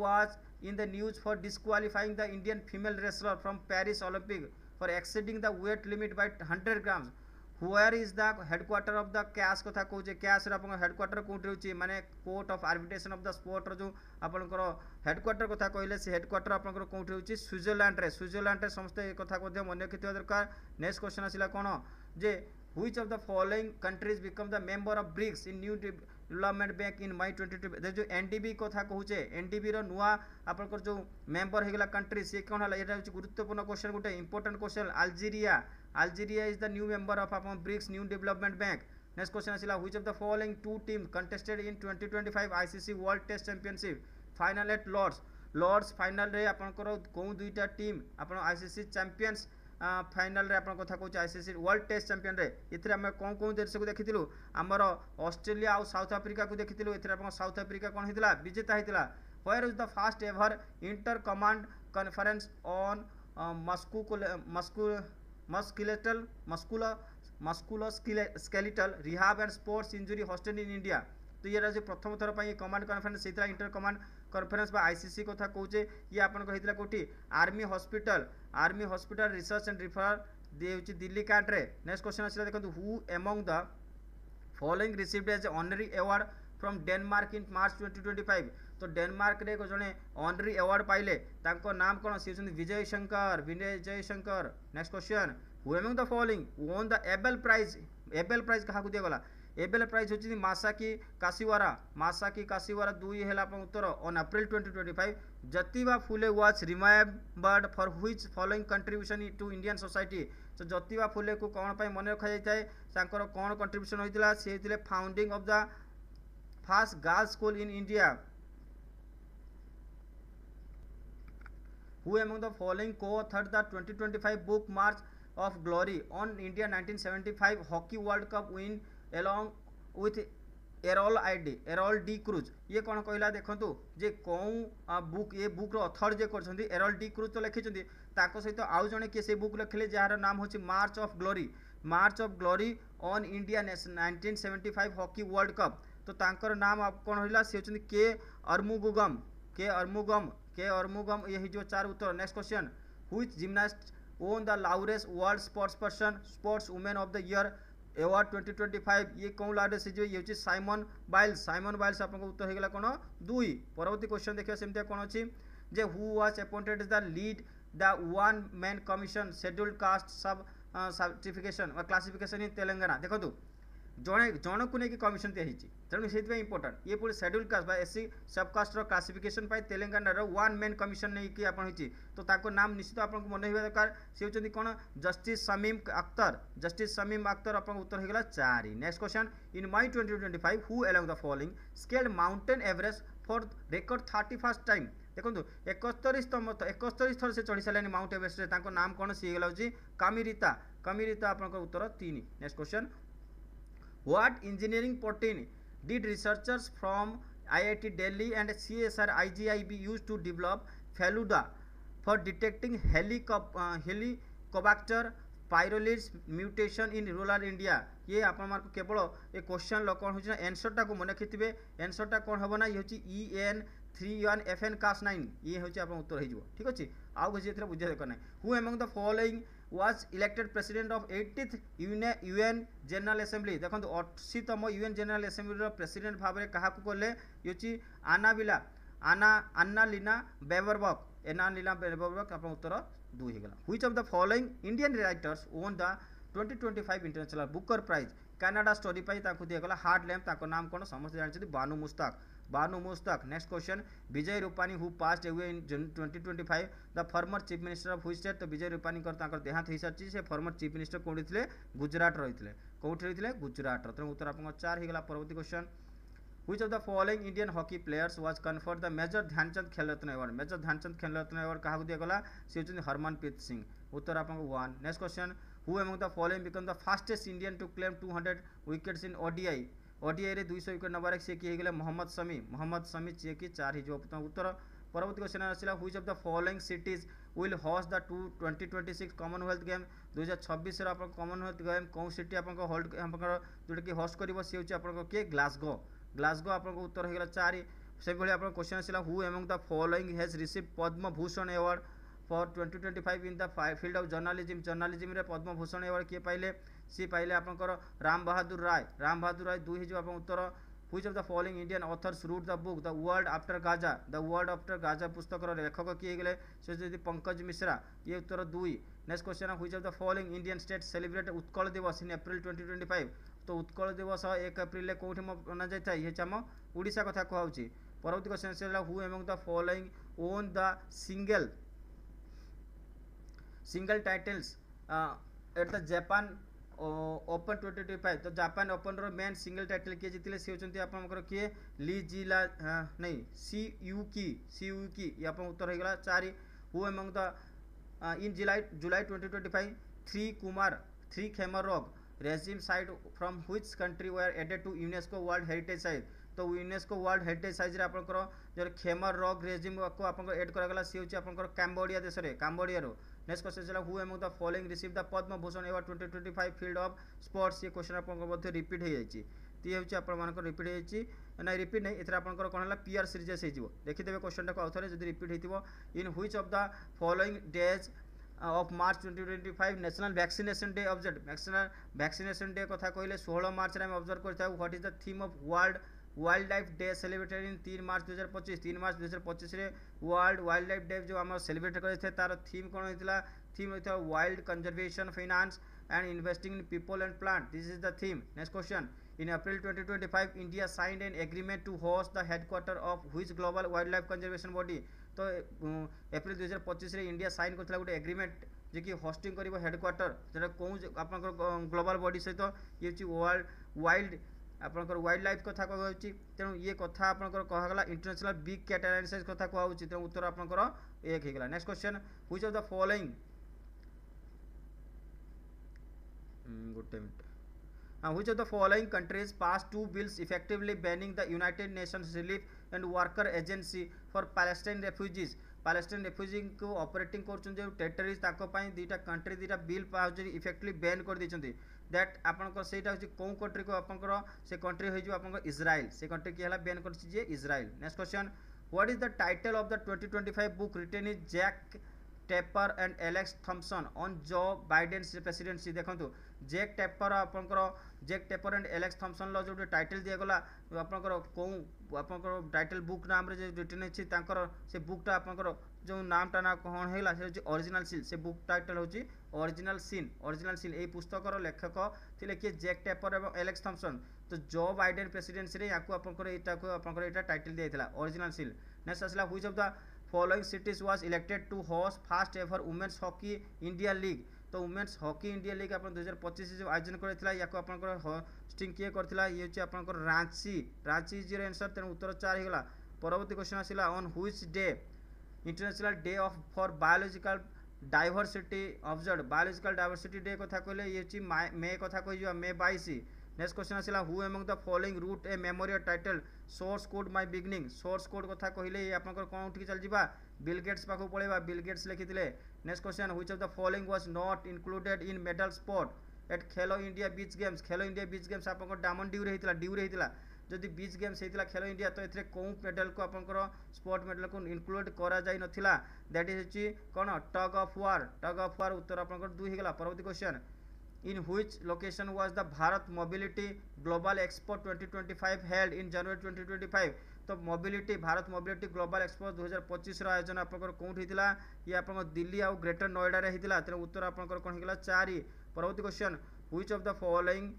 A: was in the news for disqualifying the Indian female wrestler from Paris Olympic for exceeding the weight limit by 100 grams. Where is the headquarter of the CAS कथा कहूचे CAS रे आपन headquarter कोठी होची माने court of arbitration of the sport रो जो आपनकर headquarter कथा कहले से हेडक्वार्टर आपनकर कोठी होची स्विट्जरलैंड रे समस्त ए कथा को मन रखिथिबा दरकार नेक्स्ट क्वेश्चन आसिला कोन जे which of the following countries become the member of BRICS in new development bank in May 2022 जो NDB कथा कहूचे NDB रो नुआ आपनकर जो मेंबर हेगला कंट्री से कोन हला एटा गुरुत्वपूर्ण question Gute important question Algeria is the new member of BRICS new development bank. Next question आसिला which of the following two teams contested in 2025 ICC World Test Championship final at Lords final रे आपनकर को दुईटा team आपन ICC champions final रे आपन कथा कहूचे ICC world test champion रे इथरे हम कोन देश को देखिथिलु हमर ऑस्ट्रेलिया और साउथ अफ्रीका को देखिथिलु इथरे आपन साउथ अफ्रीका कोन हितला विजेता हितला where is the first ever inter command conference on musculoskeletal rehab and sports injury hosted in India तो ये राज्य प्रथम थर पर कमांड कॉन्फ्रेंस हितला इंटर कमांड कॉन्फ्रेंस बा ICC कथा कहूचे ये आपन कहितला कोठी army hospital research and referral देउची दिल्ली कांट रे नेक्स्ट क्वेश्चन आछला देखंतु who among the following received as honorary award from Denmark in March 2025 तो डेनमार्क रे को जने ऑनररी अवार्ड पाइले तांको नाम कोन से Vijay Shankar next question who among the following won the Abel prize कहा को दिया गला एबेल प्राइज होची मासाकी काशीवारा 2 हेला अपन उत्तर on April 2025 Jyotiba Phule was remembered for which following contribution to Indian society तो जतिबा फुले को कोन पय मन रखा जाय तांकर कोन कंट्रीब्यूशन होइतिला से होइतिले founding of the first girls school in India who among the following co-authored the 2025 book March of glory on India 1975 hockey world cup win along with Errol D'Cruz. ये कौन कहला देखु जे कौ बुक ये बुक अथर जे कर एरोल डी क्रूज तो लिखिं सहित आउ जड़े किए से बुक लिखिले जार नाम हूँ March of glory on India 1975 hockey world cup. तो तांकर नाम कौन होगा सी होती के अरमुगम ये जो चार उत्तर। Next question which gymnast won the Laureus world sports person sports women of the year award 2025 ये कौन लाउड से जो ये साइमन बाइल्स आपको उत्तर होगा कौन 2। परवर्ती क्वेश्चन देखिए सेमती कौन अच्छी जे who was appointed the lead the one man commission scheduled caste sub certification classification in Telangana. देखो जन को लेकिन कमिशन दिखाई तेणु से इंपोर्टाट ये पूरी schedule caste SC subcaste classification Telangana one man commission नहीं कि आप तो नाम निश्चित आपको मन रहा दरकार सी होती कौन जस्टिस शमीम अख्तर आप उत्तर होगा 4। Next question in May 2025 who along the following scaled mountain Everest for record 31st time. देखो 71 थर से चढ़ी सारे माउंट एवरेस्ट नाम कौन सी होगा कमिरिता आप उत्तर 3। Next question What engineering protein did researchers from IIT Delhi and CSR IGIB use to develop Feluda for detecting Helicobacter pylori mutation in rural India? ये आप केवल ये क्वेश्चन कौन हो एनसरटा को मन रखिथे एनसरटा कौन हम ना ये EN31FN Cas 9 ये हूँ आप उत्तर हो ठीक अच्छे आउ किसी बुझे दरकार ना। Who among the following was elected president of 80th UN General Assembly। देखो 80तम UN General Assembly प्रेसिडेंट भाव में क्या कले ये अन्नालीना बेवरबर्ग आप उत्तर 2 होगा। Which of the following Indian writers won the 2025 international Booker prize Kannada story दिगला हार्ड लैम्प नाम कौन समस्त जानते Banu Mushtaq. Next question Vijay Rupani who passed away in 2025 the former chief minister of which state. तो विजय रूपानी देहांत हो सारी से फॉर्मर चीफ मिनिस्टर कौन थे गुजरात रही कौट रही गुजरात तेणु उत्तर आप 4 होगा। परवर्ती question which of the following Indian hockey players was conferred the major Dhyan Chand Khel Ratna award. Major Dhyan Chand Khel Ratna award क्या दिगला सी होती हरमनप्रीत सिंह उत्तर आप 1। Next question who among the following become the fastest Indian to claim 200 wickets in ODI रे 200 विकेट नंबर से किए गए मोहम्मद शमी चे कि 4 हो उत्तर। परवर्ती क्वेश्चन आसला which of the following cities will host the 2026 Commonwealth game 2026 Commonwealth game कौन सिटी आप होल्ड जोटा कि होस्ट कर सी हूँ किए ग्लासगो आप उत्तर होगा 4। से भाई आप क्वेश्चन आसला who among the following has receive Padma Bhushan award for 2025 in the field of journalism रे पद्म भूषण अवार्ड किए पाइले सी पाइले आपंकर राम बहादुर राय 2 हो उत्तर। Which of the following Indian authors wrote the book the world after Gaza पुस्तक लेखक किए गए से पंकज मिश्रा ये उत्तर 2। Next question which of the following Indian state celebrate Utkal Divas in April 2025। तो उत्कल दिवस 1 एप्रिल कौटी मना जाए ये आम ओडिशा कथा कहूँ। परवर्ती क्वेश्चन से who among the following own the single titles at the Japan open 2025। तो जापान ओपन रो मेन सिंगल टाइटल किए जीते सी होती आपंकर किए ली जिला नहीं सी यू की ये आप उत्तर होगा 4। Who among the in July 2025 3 Khmer Rouge regime site from which country were added to UNESCO world heritage site. तो यूनेस्को वर्ल्ड हेरिटेज साइज आपंकर जो खेमर रॉक रेजिम को आप एड करागला सी हूँ आपंकर कैम्बोडिया देश में कैम्बोडिया। नेक्स्ट क्वेश्चन चला who among the following receive the Padma Bhushan award 2025 field of sports. ये क्वेश्चन आप रिपीट हो जाए ये हूँ आप रिपीट हो ना रिपीट नहीं एथर आपंकर कौन है पीआर सीरीज हो देखिदेवे क्वेश्चन टाक आउ थे जो रिपीट हो in which of the following days of March 2025 national vaccination day observe. National vaccination day कथा कहले 16 मार्च में ऑब्जर्व करता है। What is the theme of wild life day celebrated इन 3 मार्च 2025। 3 मार्च 2025 रे वर्ल्ड वाइल्ड लाइफ डे जो आम सेलिब्रेट करते तार थीम कौन होता थीम होता wild conservation finance and investing in people and plant this is the theme. Next question in April 2025 India signed an agreement to host the headquarter of which global wildlife conservation body. तो April 2025 रे India sign करता गोटे agreement जे कि hosting कर headquarter जो कौन आप global body सहित ये वर्ल्ड वाइल्ड आपनकर वाइल्ड लाइफ कथा कहउची तेणु ये कथा आपनकर कहगला इंटरनेशनल बिग कैट एलायंस कथा कहउची तेणु उत्तर आपनकर एक हेगला। Next question which of the following good minute which of the following countries passed two bills effectively banning the United Nations Relief and Worker Agency for Palestine refugees? Palestine refugees को operating करछन जे territories ताको पई दीटा country दीटा bill pass इफेक्टली ban कर दिछन्ती that आपनकर सेटा होची कोन country को आपनकर से कंट्री होई जो आपनकर इजराइल से कंट्री की हला बैन करछि जे Israel. Next question what is the title of the 2025 book written is Jake Tapper and Alex Thompson on Joe Biden presidency? देखंतु जैक टेपर आपनकर Jake Tapper and Alex Thompson लो जो title दिया गला आपनकर को आपनकर टाइटल बुक नाम रे जे रिटन अछि तांकर से बुकटा आपनकर जो नामटा ना कोन हेला से ओरिजिनल सीन से बुक टाइटल होची ओरिजिनल सीन ए पुस्तकर लेखक थिले कि जैक टेपर एवं एलेक्स थॉम्पसन। तो जो बाइडेन प्रेसिडेंसी रे याकू आपनकर एटा टाइटल दिया थिला ओरिजिनल सीन। नेक्स्ट असला which of the following cities was elected to host first ever women's hockey India league? तो वुमेन्स हॉकी इंडिया लीग अपन 2025 जो आयोजन करथिला याको आपनकर होस्टिंग किए करथिला ये होची आपनकर रांची इज योर आंसर तेनु उत्तर 4 हेगला। परवर्ती क्वेश्चन आसिला on which day international day of for biological diversity observed? Biological diversity day कथा कहले ये होची मे कथा कहि जो मे 22। नेक्स्ट क्वेश्चन आसिला who among the following wrote a memorial title source code my beginning? Source code कथा कहले ये आपनकर कोन उठी चल जिबा बिल गेट्स पाखु पळेबा बिल गेट्स लिखिथिले। Next question which of the following was not included in medal sport eight Khelo India beach games? Khelo India beach games आपनकर डायमंड ड्यू रे हितला जदि बीच गेम्स हेतिला खेलो इंडिया तो एथरे कोन मेडल को आपनकर स्पोर्ट मेडल को इंक्लूड करा जाय नथिला दैट इज होची कोन टग ऑफ वार उत्तर आपनकर 2 हेगला। परवर्ती question in which location was the Bharat Mobility Global Expo 2025 held in January 2025? तो mobility Bharat mobility global expo 2025 रो आयोजन आपनकर कोउठ हितला ये आपनकर दिल्ली आ ग्रेटर नोएडा रे हितला तेरे उत्तर आपनकर कोन हिगला 4। परवर्ती question which of the following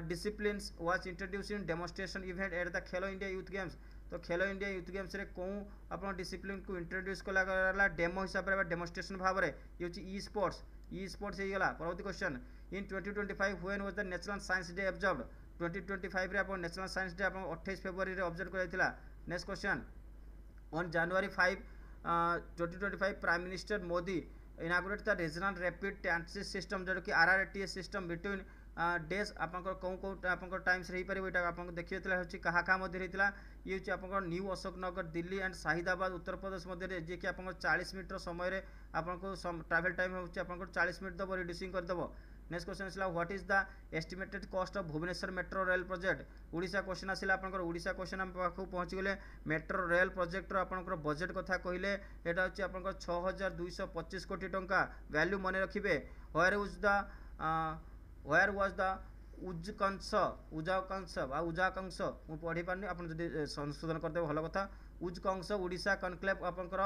A: disciplines was introduced in demonstration event at the Khelo India youth games? तो खेलो इंडिया यूथ गेम्स रे कोउ आपन डिसिप्लिन को इंट्रोड्यूस कला गला डेमो हिसाब रे डेमोन्स्ट्रेशन भाव रे ये होची ई स्पोर्ट्स हे गला। परवर्ती question in 2025 when was the national science day observed? 2025 रे अपन नेशनल साइंस डे अपन 28 फरवरी रे ऑब्जर्व करैतिला। Next question on January 5 2025 prime minister Modi inaugurate the regional rapid transit system जो कि RRTS सिस्टम बिटवीन डेज आपनकर को आपनकर टाइम्स रही परिबो एटा आपन देखियतला होची कहा का मध्य रहितला ये होची आपनकर न्यू अशोक नगर दिल्ली एंड शाहिदाबाद उत्तर प्रदेश मध्य रे जे कि आपनकर 40 मिनिट समय रे आपनको ट्रैवल टाइम होची आपनकर 40 मिनिट दबो रिड्यूसिंग कर दबो। नेक्स्ट क्वेश्चन आसिला what is the estimated cost of Bhubaneswar metro rail project? Odisha question आसिला आपनकर ओडिशा क्वेश्चन हम पाखु पहुंची गेले मेट्रो रेल प्रोजेक्ट रो आपनकर बजट कथा कहिले एटा होची आपनकर 6225 कोटी टंका वैल्यू मने रखिबे। वेयर वाज द उजाकांश मु पढ़ी पारनी आपन जदि संशोधन कर देबो भलो कथा। उजकांश ओडिशा कनक्लेव आपनकर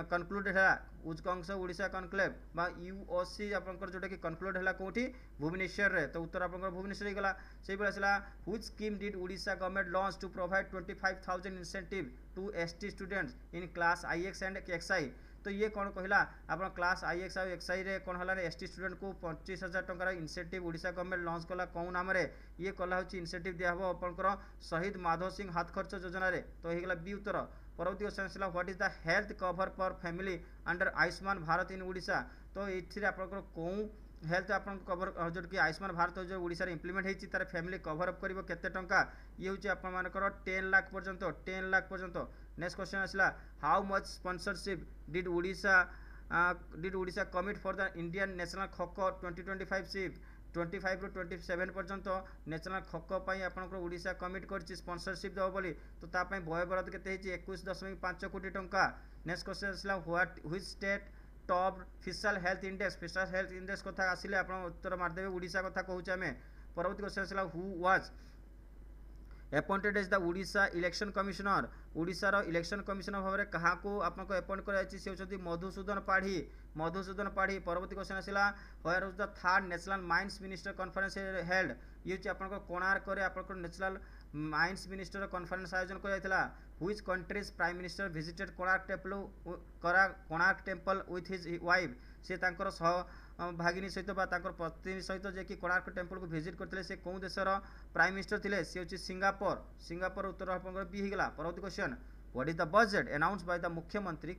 A: कनक्लूडेड है उजकांश ओडिशा कनक्लेव बा यूओसी आपनकर जोटा कि कनक्लूड हैला कोठी भुवनेश्वर रे तो उत्तर आपनकर भुवनेश्वर ही गला। सेही बेला सिला which scheme did Odisha government launch to provide 25000 incentive to ST students in class IX and XI? तो ये कौन कहला आपन क्लास आईएक्स और एक्सआई रे कौन हला एसटी स्टूडेंट को 25000 टंका इंसेंटिव ओडिशा गवर्नमेंट लॉन्च कला कौन नाम रे ये कला होची इंसेंटिव दिया हो आपनकर शहीद माधव सिंह हाथ खर्च योजना रे तो हेगला बी उत्तर। परवर्ती क्वेश्चन आसिला what is the health cover for family under Ayushman Bharat in Odisha? तो एथिरे आपनकर को हेल्थ आपन कवर जो कि आयुष्मान भारत जो ओडिशा रे इंप्लीमेंट हेची तार फैमिली कवर अप करिवो केते टंका ये होची आपन मानकर 10 लाख पर्यंत। नेक्स्ट क्वेश्चन आसिला how much sponsorship did Odisha commit for the Indian national kho-kho 2025 25 ରୁ 27 पर्यंत नेशनल खो-खो पई आपनकर ओडिशा कमिट करछि स्पॉन्सरशिप दबो बोली तो ता पई बय बराद केते हेछि 21.5 कोटी टंका। नेक्स्ट क्वेश्चन आसिला which state top fiscal health index कथा आसिले आपन उत्तर मार देबे ओडिशा कथा कहूछ हमें। परवर्ती क्वेश्चन आसिला who was appointed as the Odisha election commissioner? Odisha रो इलेक्शन कमिश्नर भाव में कहा को आपनको अपॉइंट करा जायछि से होछथि मधुसूदन पाढ़ी। परवर्ती क्वेश्चन आसिला where was the third national mines minister conference held? ये होछि आपनको कोणार्क रे आपनको नेशनल माइंस मिनिस्टर कॉन्फ्रेंस आयोजन करा जायतिला। Which country's prime minister visited Konark temple with his wife? से तांकर सह भागिनी सहित बा तांकर पत्नी सहित जे कि कोणार्क टेम्पल को विजिट करथिले से कोन देशर प्राइम मिनिस्टर थिले से होची सिंगापुर सिंगापुर उत्तर आपनकर बी हिगला परवर्ती question what is the budget announced by the मुख्यमंत्री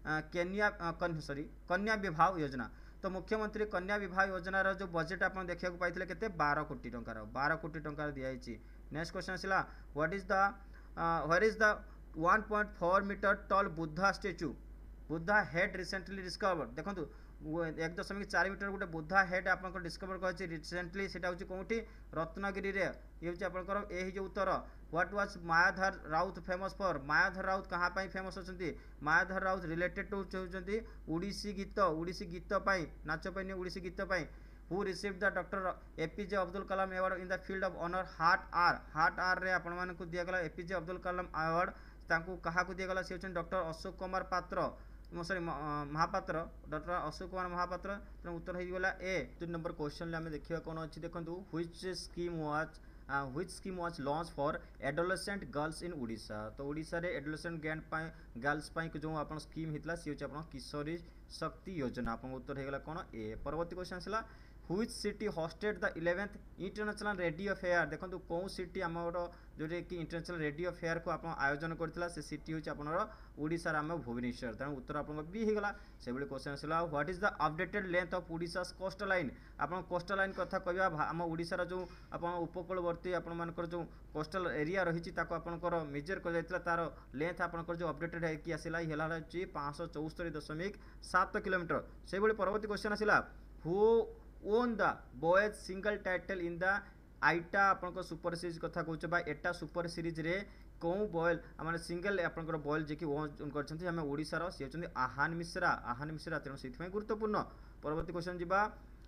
A: कन्या विवाह योजना तो मुख्यमंत्री कन्या विवाह योजनार जो बजेट आप देखा पाई केते 12 कोटी टंकार 12 कोटी टंकार दिखाई। नेक्स्ट क्वेश्चन आसला what is the where is the 1.4 metre tall Buddha statue Buddha head recently discovered देखो 1.4 मीटर गोटे बुद्धा हेड आप डिस्कवर कर रिसेंटली से कौटी रत्नगिरी रे ये हूँ आपंकर यही जो उत्तर what was Mayadhar Raut famous for Mayadhar Raut कहाँ फेमस अच्छा मायाधर राउत रिलेटेड टू होती ओडिसी गीत नाच ओडिसी गीत who received the doctor APJ Abdul Kalam award in the field of honour heart are रे आपण मानकु दियागला एपीजे अब्दुल कलाम अवार्ड तांकु कहा को दियागला से होचन doctor Ashok Kumar Patra sorry Mahapatra doctor Ashok Kumar Mahapatra तेणु उत्तर हो गला ए 2 नंबर क्वेश्चन आम देखा कौन अच्छी देखो which scheme was launch for adolescent girls in Odisha तो ओडिशा रे एडोलेसेंट गर्ल्स जो आप स्कीम होता सी हूँ आप किशोरी शक्ति योजना आप उत्तर हो गला कौन ए परवर्ती क्वेश्चन आसला which city hosted the 11th international radio fair देखो कौन सिटी आमर जोटे कि इंटरनेशनल रेडियो फेयर को आप आयोजन करथिला से सिटी हूँ आप ओडिशा आम भुवनेश्वर तेणु उत्तर आप बी होगा से क्वेश्चन आसला what is the updated length of Odisha coastal line आप कोस्टल लाइन कथा कहवा आम ओडिशार जो आप उपकूलवर्ती आपर जो कोस्टल एरिया रही आपंकर मेजर कर तार लेंथ आपंकर जो अपडेटेड है आसला ये 574.7 किलोमीटर से परवर्ती क्वेश्चन आसला who won the boys single title in the AITA आपंकर सुपर सीरीज कथा कहूँ एटा सुपर सीरीज रे कौ बॉयल आम सिंगल आपंकर बॉयल जी ओन कर ओडिशार सी होती आहान मिश्रा तेणु से गुरुत्वपूर्ण परवर्ती क्वेश्चन जी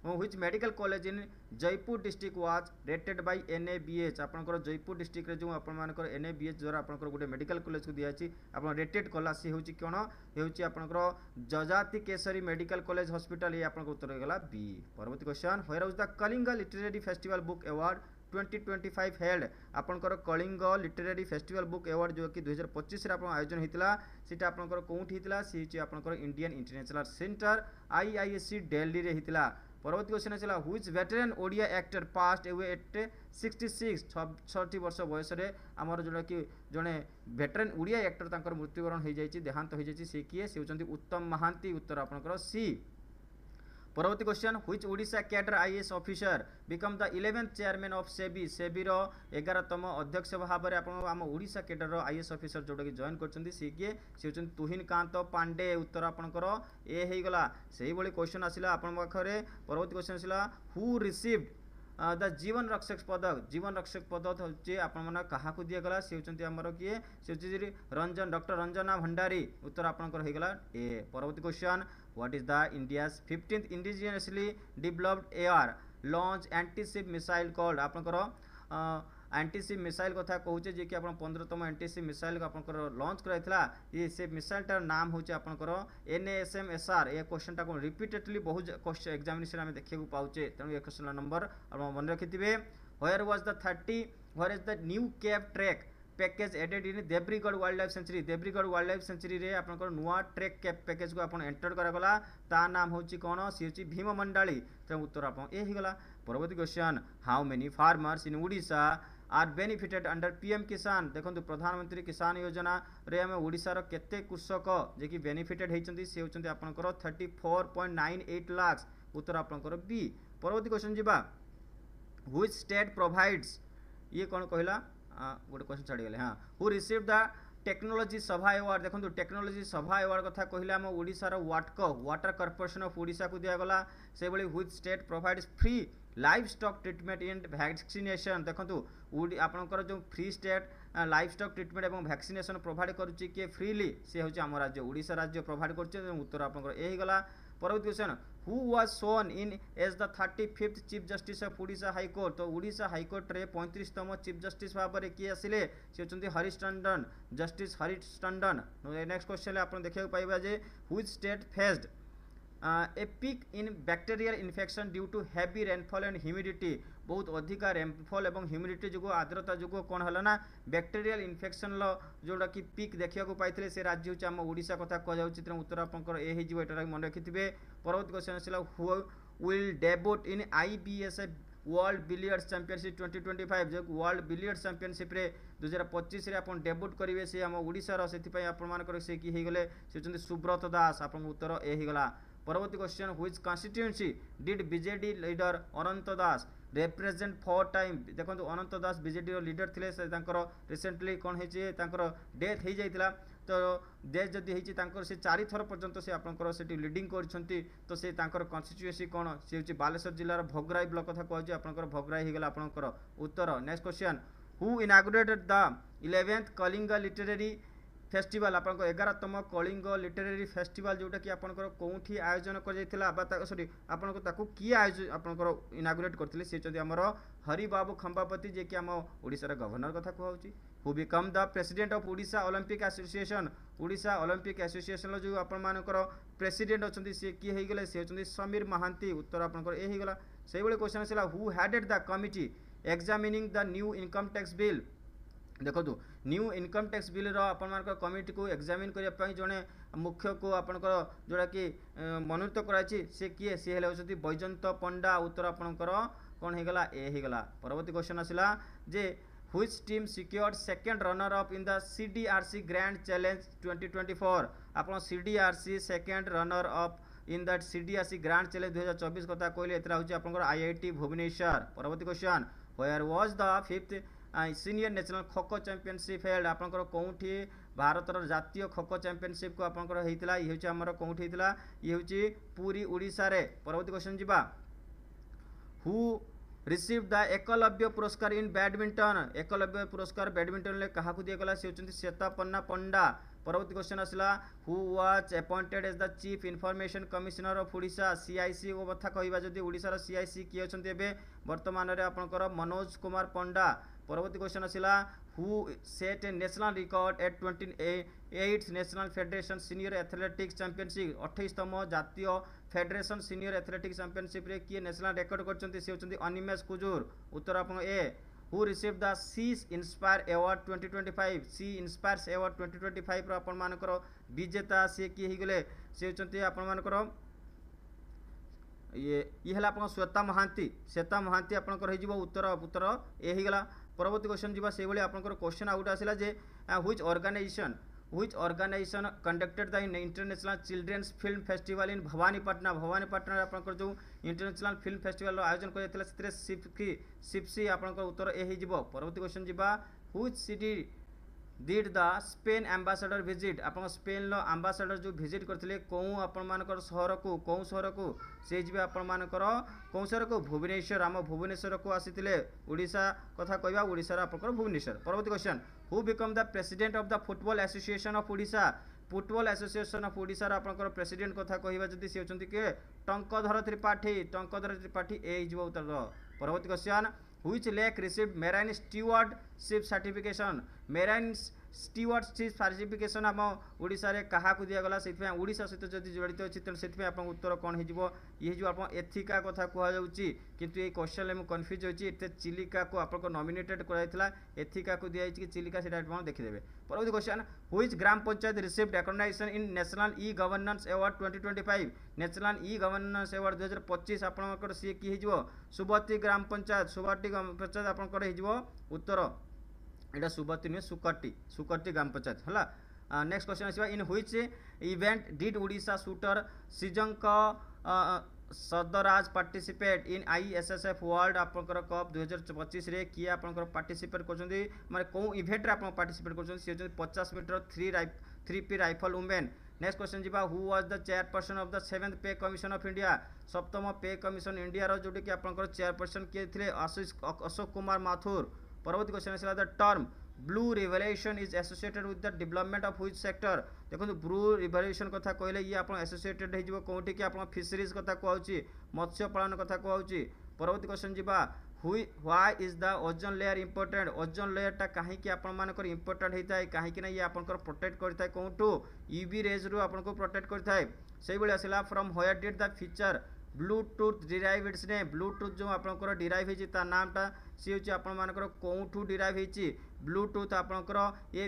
A: which medical college in Jaipur district was rated by NABH आपंकर जयपुर डिस्ट्रिक्ट जो आपर NABH द्वारा आपंकर गोटे मेडिकल कॉलेज को दिखाई आप रेटेड कला सी हूँ कौन ये आपंकर जजाति केसरी मेडिकल कॉलेज हॉस्पिटल ये आप उत्तर होगा बी परवर्ती question where was the Kalinga literary festival book award 2025 held आपंकर Kalinga literary festival book award जो कि 2025 आयोजन होता सीटा आपंकर कौटी होता सी आपंकर Indian international centre IISc Delhi रे होता परवर्ती क्वेश्चन आसला which veteran Odia actor passed away at 66 वर्ष बयस आमर जोटा कि जड़े वेटरन ओडिया एक्टर तांकर मृत्युवरण हो जाए देहांत हो जाए सी किए सी होती उत्तम महांती उत्तर आपंकर सी परवर्ती question which Odisha cadre IAS officer become the 11th chairman of SEBI सेबीर 11तम अध्यक्ष भाव में आम ओडिशा कैडर IAS ऑफिसर जोटा कि जॉइन कर सी किए सी होती तुहिन कांत पांडे उत्तर आपंकर ए होगा से क्वेश्चन आसला आप पाखे परवर्ती क्वेश्चन आसला हु रिसीव्ड द जीवन रक्षक पदक हूँ आपने क्या दिगला सी होती आमर किए सी रंजन डॉक्टर रंजना भंडारी उत्तर आपंकर होगा ए परवर्ती question what is the India's 15th indigenously developed air launch antiship missile called आपंकर एंटीशिप मिसाइल कथा कहूचे जे कि आप 15तम एंटीशिप मिसाइल को आपंकर लॉन्च कराइला ये से मिसाइल टार नाम हूँ आपंकर NASMSR ये क्वेश्चन टाक रिपीटेडली बहुत क्वेश्चन एग्जामिनेशन आम देखा पाचे तेणु ये क्वेश्चन नंबर आप मन रखिथे where was the 30 where is the new cab track package added in Debrigarh wildlife sanctuary Debrigarh wildlife sanctuary रे आपनकर नुआ ट्रैक कैब पैकेज को आपन एंटर करागला ता नाम होची कोन सी होची भीम मंडाली तेणु उत्तर आप ए हिगला परवर्ती question how many farmers in Odisha are benefited under PM Kisan देखो प्रधानमंत्री किसान योजना रे आम ओडिशार केते कृषक जे कि बेनिफिटेड होती सी होती आपनकर 34.98 लाख उत्तर आपनकर बी परवर्ती क्वेश्चन जी व्हिच स्टेट प्रोवाइड्स ये कौन कहला गोटे क्वेश्चन छाड़गले हाँ who receive the technology Sabha award देखो टेक्नोलोजी सभा अवार्ड कथा कहले आम ओडिशार वाटर कॉर्पोरेशन ऑफ ओडिशा को दिगला से which state provides free life stock treatment and vaccination देखो आपंकर जो free state life stock treatment और वैक्सीनेशन प्रोवाइड करुच्ची किए फ्रीली सी हूँ आम राज्य ओडिशा राज्य प्रोवाइड कर उत्तर आपंकर ए गला परवर्ती question who was sworn in as the 35th chief justice of Odisha high court तो ओडिशा हाईकोर्ट रे 35तम चीफ जस्टिस भाव में किए आसिले सी होती Harish Tandon justice Harish Tandon next question आप देखा पाइबा जे which state faced a peak in bacterial infection due to heavy rainfall and humidity बहुत अधिका रेनफॉल एवं ह्यूमिडिटी जो आर्द्रता जो कौन है ना बैक्टेरियल इन्फेक्शन जोटा कि पिक देखा पाई से राज्य हूँ आम ओडिशा कथा कहु तेणु उत्तर आपंकर ए होटा मन रखिथे। परवर्ती question who will debut in IBSF world billiards championship 2025 जो वर्ल्ड बिलियर्ड्स चैंपियनशिप रे 2025 रे आपण डेब्यूट करेंगे से आम ओडिशार से आपर से कि होगले से सुब्रत दास आप उत्तर ए होगला। परवर्ती question which constituency did BJD leader Anant Das represent 4 time देखो अनंत दास बीजेडी लीडर थे रिसेंटली कौन है डेथ हो जाता तो डेथ जदि होती से 4 थर पर्यंत से आपंकर से लीडिंग करछंती तो से कॉन्स्टिट्यूएंसी कौन से हूँ बालेश्वर जिलार भोगराई ब्लॉक कथा कहूँ आपंकर भोगराई होगला आपंकर उत्तर। Next question who inaugurated the 11th Kalinga literary festival आप 11तम कलिंग लिटरेरी फेस्टिवल जोटा कि आपंकर कौटी आयोजन कर सॉरी आपको किए आयोजन आपंकर इनागुरेट करते सी आमर हरिबाबू खंबापति जे कि आम ओडिशार गवर्नर कथा कहूँ। Who become the president of Odisha Olympic association Odisha Olympic association जो आपंकर प्रेसिडेंट अच्छा सी किए होगले सी होती समीर महांती उत्तर आपंकर ए होगला। से भाई क्वेश्चन है who headed the committee examining the new income tax bill देखो न्यू इनकम टैक्स बिल आपर कमिटी को एग्जामिन करने जड़े मुख्य को आपंकर जोड़ा कि मनोनीत कराई सी किए सी होती बैजयंत पंडा उत्तर आपंकर कौन होगला ए होगला। परवर्ती क्वेश्चन आसला जे which team secured second runner up in the CDRC grand challenge 2024 आप CDRC second runner up in that CDRC grand challenge 2024 कथा कहले एतरा होची आपनकर IIT भुवनेश्वर। परवर्ती question where was the 5th senior national kho championship held आपनकर कौटी भारतर जातीय खो चैंपियनशिप को आपनकर हेतिला ये होची हमर कौटी हेतिला ये होची पूरी ओडिसा रे। परवर्ती क्वेश्चन जिबा हु रिसीव द एकलव्य पुरस्कार इन बैडमिंटन एकलव्य पुरस्कार बैडमिंटन ले कहा दिगला से होचंती श्वेतापन्ना पंडा। परवर्ती क्वेश्चन आसला who was appointed as the chief information commissioner of Odisha CIC वो कथा कहबा जदि ओडिसा रो CIC किए होचंती एबे वर्तमान रे आपनकर मनोज कुमार पंडा। परवर्ती क्वेश्चन आसला who set a national record at 28th national federation senior athletics championship 28तम जातीय फेडरेशन सीनियर एथलेटिक्स चैंपियनशिप रे किए नेशनल रिकॉर्ड करछंती से होचंती अनिमेश कुजूर उत्तर आपन A. Who receive the C inspire award 2025 C inspires award 2025 रो आपन मानकर विजेता से किए हिगले से होचंती आपन मानकर ये हला आपन श्वेता महांती आपनकर हो उत्तर उत्तर ए हिगला। परवर्ती क्वेश्चन जी से भाई आपंकर क्वेश्चन आउट आसला जे which organisation conducted the international children's film festival in Bhawanipatna आपंकर जो इंटरनेशनल फिल्म फेस्टिवल आयोजन कर सिप्सी आपंकर उत्तर ए हो। परवर्ती क्वेश्चन जी which city did the Spain ambassador visit आप स्पेन एम्बासाडर जो विजिट करते कौन आपर सहर को से जी आपर कौन सहर को भुवनेश्वर आम भुवनेश्वर को आसी ओडिशा कथा कहवा ओडिशार आपर भुवनेश्वर। परवर्ती question who become the president of the football association of Odisha football association of ओडिशार आपर प्रेसिडेंट कथा कहवा जदि से होचंती के टंकधर त्रिपाठी ए हो उत्तर। परवर्ती question which lake received marine stewardship certification marine stewardship certification आम ओडिशा रे कहा को दिया गला से ओडिशा सहित जदि जड़ित अच्छी तेणु से आप उत्तर कौन हो ये जो आप एथिका कथा कहुच्छी किंतु ये क्वेश्चन में कन्फ्यूज होती चिलिका को आप नॉमिनेटेड कराइला एथिका को दिखाई कि चिलिका से आप देखिदेवे। परवर्ती question which gram panchayat received recognition in national e governance award 2025 national e governance award 2025 आपंकर सी कि सुबती ग्राम पंचायत आपंकर हो उत्तर एटा सुबती नुहे सुकटी ग्राम पंचायत है। नेक्स्ट क्वेश्चन आसवा in which event did Odisha shooter श्रीजंक सदराज पार्टिसिपेट इन ISSF वर्ल्ड आपंकर कप 2025 रे किए आपंकर पार्टिसिपेट करछंती माने को इवेंट रे आपन पार्टिसिपेट करछंती से 50 metre 3P rifle women. Next question जी who was the chairperson of the 7th pay commission of India सप्तम पे कमिशन इंडिया रो जोटी कि आपंकर चेयरपर्सन किए थे अशोक कुमार माथुर। परवर्ती क्वेश्चन आसला the term blue revolution is associated with the development of which sector देखो ब्लू रिवोल्यूशन कथा कहले ये आप एसोसिएटेड हो कौटी कि आप फिशरीज कथा कहूँ मत्स्य पालन कथा कहूँ। परवर्ती क्वेश्चन जी why is the ozone layer important ozone लेयरटा कहीं आपर इंपोर्टेंट होता है कहीं ये आपंकर प्रोटेक्ट करता है कौटू UV रेज रु आपको प्रोटेक्ट करता है। से भाई आसला from where did the feature Bluetooth derive it's name Bluetooth जो आपंकर डिराइव होती नामटा सी हूँ आपर कौटू डिराइव होती ब्लूटूथ आपंकर ये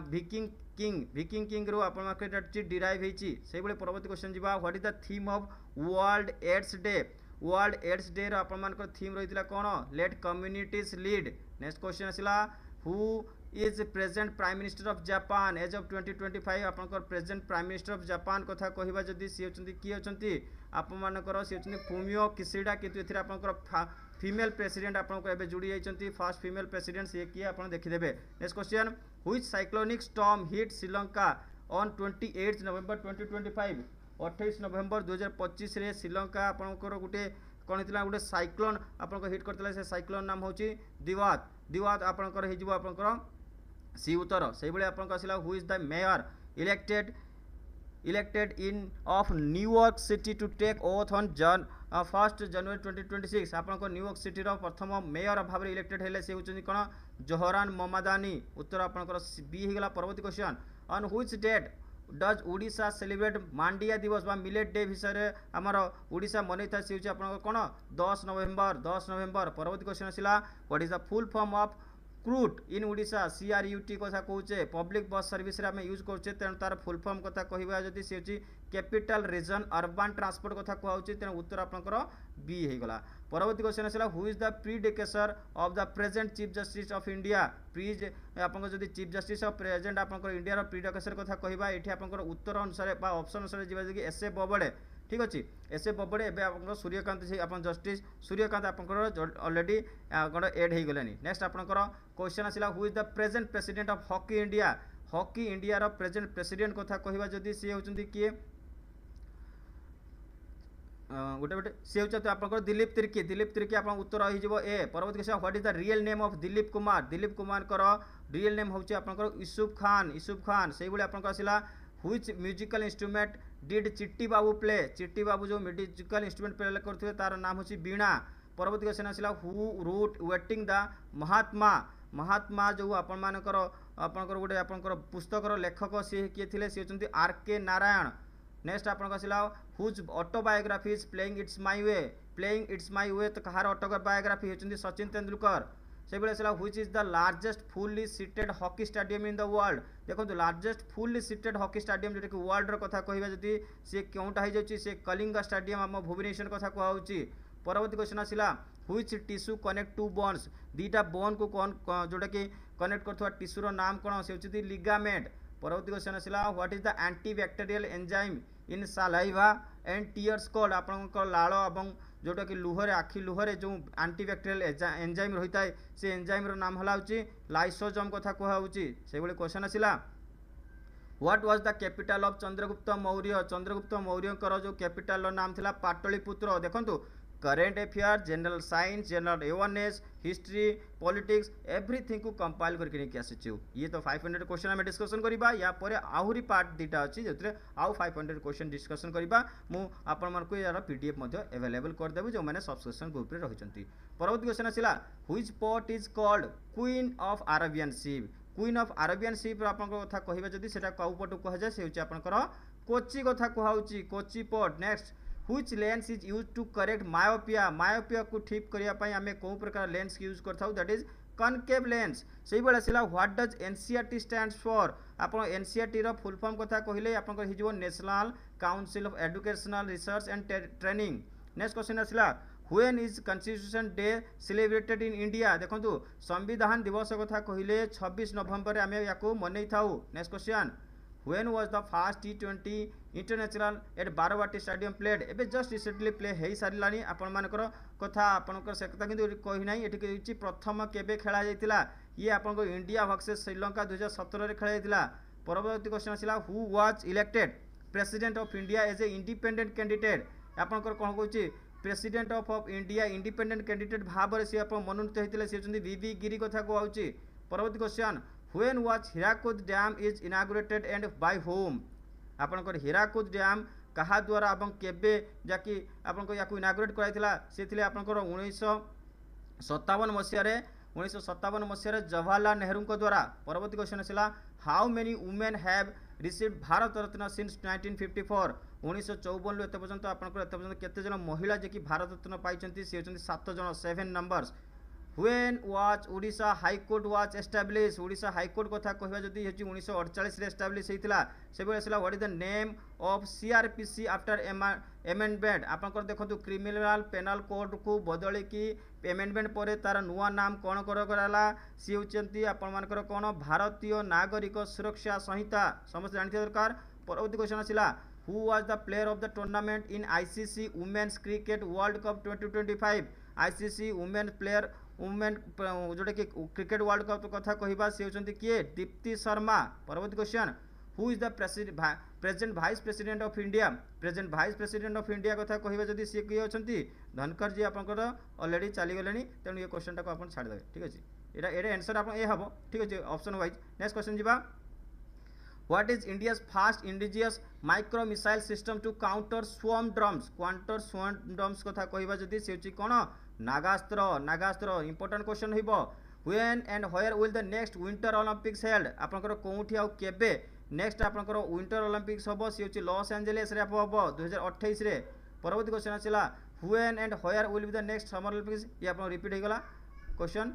A: विकिंग किंग रू आप डिराइव होती से परवर्ती क्वेश्चन जी what is the theme of world AIDS day world AIDS day आपर थीम रही कौन let communities lead next question आसला who is present prime minister of Japan as of 2025 आपंकर present prime minister of Japan कथा कहवा जदि सी होती किए होती आपर सी होती फूमियो किसिडा किंतु एथिरे आपंकर फीमेल प्रेसिडेंट आपको एबे जोड़ी जाइछंती फर्स्ट फीमेल प्रेसिडेंट से किए आप देखिदेवे next question which cyclonic storm hit Sri Lanka on 28 November 2025 28 November 2025 रे श्रीलंका आपंकर गोटे कौन होता गोटे साइक्लोन आपको हिट करता से साइक्लोन नाम हूँ दिवात दिवात आपंकर हो सी उत्तर से आपको आसला who is the mayor elected in of New York city to take oath on 1 January 2026 आपंकर न्यूयॉर्क सिटीर प्रथम मेयर भाव में इलेक्टेड हेले से होती कौन जोहरान ममादानी उत्तर आपंकर बी होगा परवर्ती question on which date does Odisha celebrate Mandia दिवस मिलेट डे विषय आमर ओडिशा मनई था सी आप कौन 10 नवेम्बर परवर्ती क्वेश्चन आसला what is the full form of CRUT in Odisha CRUT कथा कहचे पब्लिक बस सर्विस रे यूज करचे तेणु तार फुल फॉर्म कथा कहवा जदि से होची कैपिटल रीजन अर्बन ट्रांसपोर्ट कथा कहउची तेणु उत्तर आपनकर बी हेगला परवर्ती क्वेश्चन आसला who is the predecessor of the present chief justice of India प्रीज आपन जदि चीफ जस्टिस ऑफ प्रेजेंट आपनकर इंडिया रो प्रीडिकेसर कथा कहवा एठी आपनकर उत्तर अनुसार बा ऑप्शन अनुसार जिबा जदि एसए बोबड़े ठीक अच्छे एसए बोबड़े एबे आपन सूर्यकांत से आपन जस्टिस सूर्यकांत आपनकर ऑलरेडी गोटे एड हो गले नेक्स्ट आपनकर क्वेश्चन आसला who is the present president of hockey India रो प्रेजेंट प्रेसिडेंट कथा कहवा जदि से होचंती किए गोटे सी हूँ आपंकर दिलीप तिर्की आप उत्तर हो ए परवर्ती question what is the real name of Dilip Kumar real name हूँ आपंकर यूसुफ खान से आपंकर आसला व्हिच म्यूजिकल इंस्ट्रूमेंट डिड चिट्टी बाबू जो म्यूजिकल इंस्ट्रूमेंट प्ले करते तार नाम हूँ बीणा परवर्ती क्वेश्चन आसला हु रूट वेटिंग द महात्मा जो आपंकर गोटे आपंकर पुस्तकर लेखक सी किए थे सी होती RK नारायण नेक्स्ट आपको आसला whose autobiography is playing it's my way तो कहार ऑटोबायोग्राफी होती सचिन तेंदुलकर से आसला which is the largest fully seated hockey stadium in the world देखो largest fully seated hockey stadium जोटा कि वर्ल्ड कथा कहवा जदि सी क्योंटा हो सी कलिंग स्टेडियम आम भुवनेश्वर कथा कहूँ परवर्ती क्वेश्चन आसला which tissue connect to bones दीटा बोन को कौन जोटा कि कनेक्ट कर टिश्यूर नाम कौन से होती लिगामेंट परवर्ती क्वेश्चन आसला what is the antibacterial enzyme in saliva and tears called आपंकर लाल और जोटा कि लुहरे आखि लुहरे जो एंटीबैक्टेरियल एंजाइम रही है से एंजाइम नाम हला लाइसोजोम कथा कहूँ से क्वेश्चन आसला what was the capital of Chandragupta Maurya जो कैपिटल नाम थिला पाटलिपुत्र देखंतु current affair general science general awareness history politics everything को कंपाइल करके नहीं आसीचु ये तो 500 क्वेश्चन आम डिस्कसन करबा या परे आहुरी पार्ट दीटा अछि जेतरे आउ 500 क्वेश्चन डिस्कसन करबा मु आपन मन को यार पीडीएफ मध्ये अवेलेबल कर देबु जो माने सब्सक्रिप्शन ग्रुप रे रहिचंती परवर्ती क्वेश्चन आसिला which port is called queen of Arabian sea आपन कथा कहबा जदी सेटा कौ पोर्ट कह जाय से होची आपनकर कोची कथा कहउची Kochi port next which lens is use to correct myopia को ठीक करने आम कौ प्रकार लेंस यूज करता दैट इज कनकेव लेंस से आसला what does NCERT stands for आप एनसीईआरटी रो फुल फॉर्म कथा कहले आपन हो national council of educational research and training next question आसला when is constitution day celebrated in India देखो संविधान दिवस कथा कहले 26 नवेम्बर आम या मनई था next question when was the first T20 international at Barabati stadium played एबे जस्ट रिसेंटली प्ले हो सारानी आपण मानकर कथा आपनकर से कथा किंतु कहि नाही एठी प्रथम केबे खेला जाइतिला ये आपनको इंडिया वर्सेस श्रीलंका 2017 रे खेला जाइतिला परवर्ती क्वेश्चन आसिला who was elected president of India as a independent candidate आपनकर कोन कहूची president of India independent candidate भाव से आप मनोनीत होते से होती VV गिरी कथा कहूँ परवर्ती question when was Hirakud dam is inaugurated and by whom आपनकर हीराकुद डैम कहा द्वारा एवं केबे जाकि आपनको याकू इनागुरेट कराइथिला से थिले आपनकर 1957 मसिया जवाहरलाल नेहरू द्वारा परवर्ती क्वेश्चन आसला how many women have received Bharat Ratna since 1954 1954 एत पर्यंत आपनकर एत पर्यंत केते जन महिला जे कि भारत रत्न पाइछंती से होचंती 7 जन 7 numbers When was Odisha High Court was established? Odisha High Court कथा कहबा जदी हेची 1948 रे एस्टैब्लिश हेतिला सेबे असला what is the name of CrPC after amendment आपनकर देखंतु क्रिमिनल पेनल कोड को बदली की अमेंडमेंट परे तार नुवा नाम कोन कराला सी होचंती आपन मानकर कोन भारतीय नागरिक सुरक्षा संहिता समस्त जानते दरकार परवर्ती question आसिला Who was the player of the tournament in ICC Women's Cricket World Cup 2025? ICC Women's Player women जोटा कि क्रिकेट वर्ल्ड कप कथा कहबा से होचंती किए दीप्ति शर्मा परवर्ती question who is the present vice president of India present vice president of India कथा कहबा जदी से किए होचंती धनखड़ जी आपनकर ऑलरेडी चली गलेनी तेनु ये क्वेश्चन टाको आपन छाड़ देबे ठीक अछि एटा आंसर आपन ए हबो ठीक अछि ऑप्शन वाइज नेक्स्ट क्वेश्चन जिबा What is India's first indigenous micro missile system to counter swarm drums? Counter swarm drums कथा कहबा जदी से होची कोन नागास्त्र इंपोर्टेंट क्वेश्चन होइबो When and where will the next winter olympics held? आपनकर कोउठी आ केबे नेक्स्ट आपनकर विंटर ओलंपिक्स हबो से होची लॉस एंजेलिस रे हबो 2028 रे परवर्ती question आछिला When and where will be the next summer olympics ये आपन रिपीट हे गला क्वेश्चन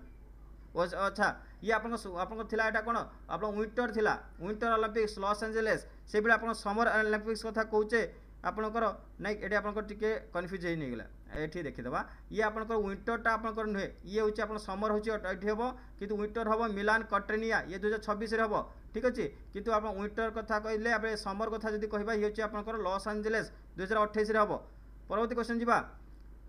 A: अच्छा ये आपन थिला एटा कोन आपन विंटर ओलंपिक्स लॉस एंजेलिस से बेला आपन समर ओलंपिक्स कथा कहूचे आपनकर नै एटा आपनकर टिके कंफ्यूज हे नै गेला एठी देखि दबा ये आपनकर विंटरटा आपनकर नहे ये होची आपन समर होची एठी हबो किंतु विंटर हबो मिलान कट्रेनिया ये 2026 रे हबो ठीक अछि किंतु आपन विंटर कथा कहले आबे समर कथा जदी कहबा ये होची आपनकर लॉस एंजेलिस 2028 रे हबो परवर्ती क्वेश्चन जिबा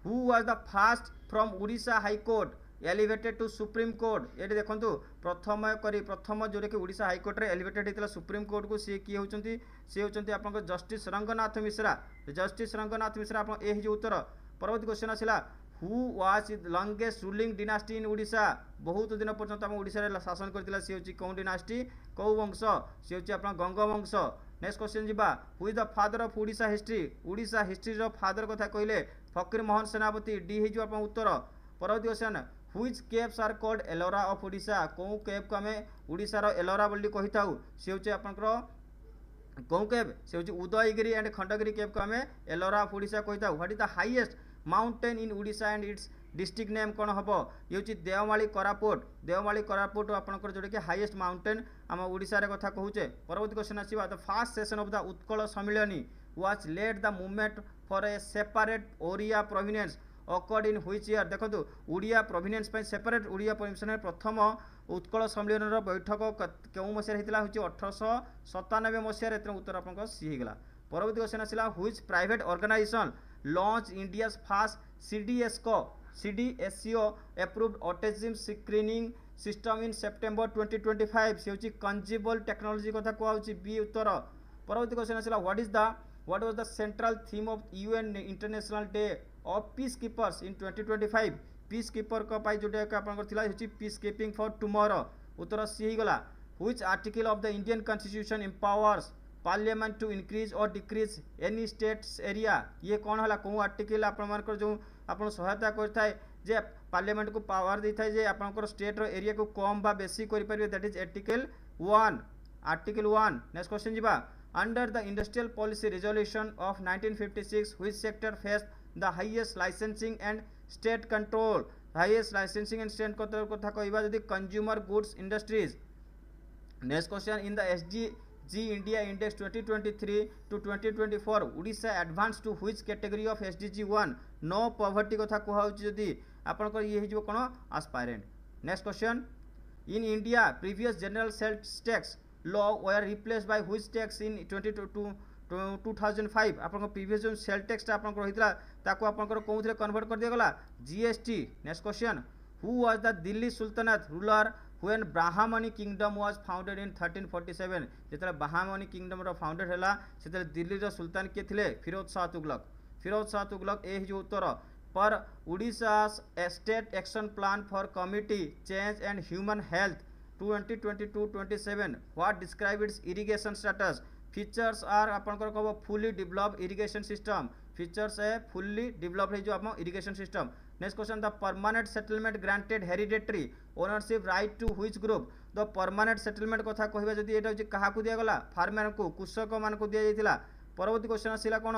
A: who was the first from Odisha high court elevated to supreme court ये देखंतु प्रथम जोरे कि ओडिशा हाई कोर्ट रे एलिवेटेड हेतला सुप्रीम कोर्ट को सी की होचंती से होचंती आपन जस्टिस रंगनाथ मिश्रा आपन ए जो उत्तर परवर्ती क्वेश्चन आसिला who was the longest ruling dynasty in Odisha बहुत दिन पर्यंत हम ओडिशा रे शासन करतिला से होची कोन डिनास्टी को वंश से होची आपन गंग वंश नेक्स्ट क्वेश्चन जिबा who is the father of Odisha history रो फादर कथा कहले फकीर मोहन सेनापति डी हे जो आपन उत्तर परवर्ती question Which caves are called Ellora of Odisha? कौ केव को आमे ओडिसा रो एलोरा बोली कहि थाउ से होचे आपनकर कौ केव से होचे उदयगिरी एंड खंडगिरी केव को आमे एलोरा ऑफ ओडिसा कहि थाउ what is the highest mountain in Odisha and its district name कोन हबो ये होची देवमाली कोरापुट आपनकर जोडे के हाईएस्ट माउंटेन हम ओडिसा रे कथा कहूचे परवर्ती क्वेश्चन आसीबा the first session of the Utkal Sammilani was led the movement for a separate Oriya province occurred in which year देखो ओडिया प्रोविनेंस पे सेपरेट ओडिया प्रोविनेंस प्रथम उत्कल सम्मेलन रो बैठक केउ मसिया हेतिला होची 1897 मसिया रे उत्तर आपन सी हे गला परवर्ती क्वेश्चन आसिला which private organisation launch India's first CDSCO approved autism screening system in September 2025 से होची कंजिबल टेक्नोलॉजी कथा को होची बी उत्तर परवर्ती question आसिला what was the central theme of UN International Day of Peacekeepers in 2025 Peacekeeper का पाई जोडे का आपन थिला होची Peacekeeping for Tomorrow उत्तर सी ही गला which article of the Indian Constitution empowers Parliament to increase or decrease any state's area ये कौन हला को आर्टिकल आपन मानकर जो आपन सहायता करथाय जे पार्लियामेंट को पावर देथाय जे आपनकर स्टेट रो एरिया को कम बा बेसी करि परिबे that is article 1 next question जिबा Under the Industrial Policy Resolution of 1956, which sector faced the highest licensing and state control? Highest licensing and state control कथा कहबा जदी consumer goods industries. Next question in the SDG India Index 2023 to 2024, Odisha advanced to which category of SDG 1? No poverty कथा कहौ जदी आपन को ये हिजो कोन aspirant. Next question in India previous general sales tax law were replaced by which tax in 2005 आपन previous जो sale tax आपन रहितला ताको आपन कोउथरे कन्वर्ट कर दिया गला GST next question who was the Delhi sultanate ruler when Brahmani kingdom was founded in 1347 जेतला Brahmani kingdom रो फाउंडेड हला सेतले दिल्ली रो सुल्तान के थिले फिरोज शाह तुगलक ए जो उत्तर पर Odisha state action plan for community change and human health 2022-27 what describe its irrigation status features are आपनकर कहबो fully developed irrigation system features है fully developed है जो आपन irrigation system next question the permanent settlement granted hereditary ownership right to which group the permanent settlement कथा कहबा जदि एटा होची काहा को दिया गला फार्मर को कृषक मान को दिया जाइतिला। परवर्ती क्वेश्चन आसिला कोन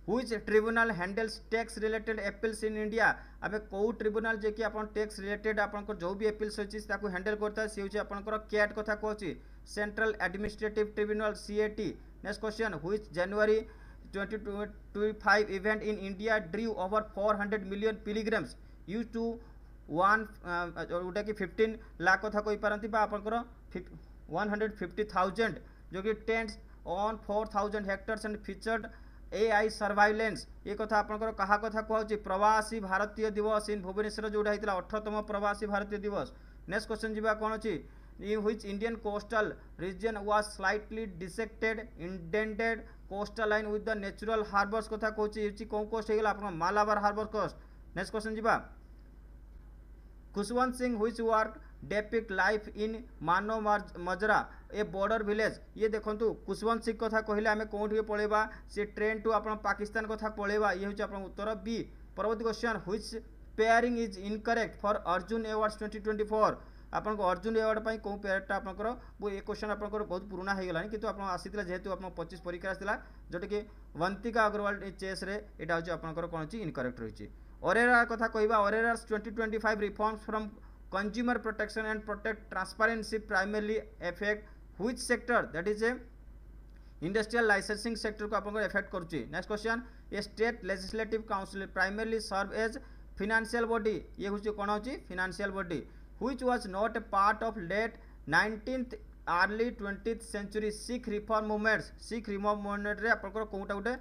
A: which tribunal handles tax related appeals in India आबे को ट्रिब्यूनल जे कि आपन टैक्स रिलेटेड आपन जो भी अपील्स होची ताको हैंडल करता से होची आपन कैट कथा कहूची central administrative tribunal CAT. Next question which January 2025 event in India drew over 400 million pilgrims used to one जोटा कि 15 लाख कथा कहि पारंती बा आपनकर 150,000 जो कि tents on 4,000 hectares and featured AI surveillance ये कथा आपनकर कहा कथा कहउची प्रवासी भारतीय दिवस इन भुवनेश्वर जोड़ा हितला 18तम प्रवासी भारतीय दिवस। नेक्स्ट क्वेश्चन जिबा कोन अछि in which Indian coastal region was slightly dissected indented coastal line with the natural harbors कथा कहउची इची कोन कोस्ट हेगला आपन Malabar harbour coast. Next question जिबा Khushwant Singh which work depict life in मानो मजरा ए बॉर्डर विलेज ये देखंतु खुशवंत सिंह कथा कहिले आमे कोठी पळेबा से ट्रेन टू आपन पाकिस्तान कथा पळेबा ये होची आपन उत्तर बी। परवर्ती question which pairing is incorrect for Arjun Awards 2024 आपन को अर्जुन अवार्ड पई को पेयरटा आपनकर वो ए क्वेश्चन आपनकर बहुत पुराना हे गेलानी किंतु आपन आसीतला जेहेतु आपन 25 परीक्षा आसीतला जोटे कि वंतिका अग्रवाल चेस रे एटा होची आपनकर कोन छि इनकरेक्ट रहिछि। ओरेरा कथा कहबा ORERA's 2025 reforms from consumer protection and protect transparency primarily affect which sector that is a industrial licensing sector को आपन इफेक्ट करूची। Next question a state legislative council primarily serve as financial body ये होची कोन होची financial body which was not a part of late 19th early 20th century Sikh reform movements Sikh reform movement रे आपनकर कोटा गुटे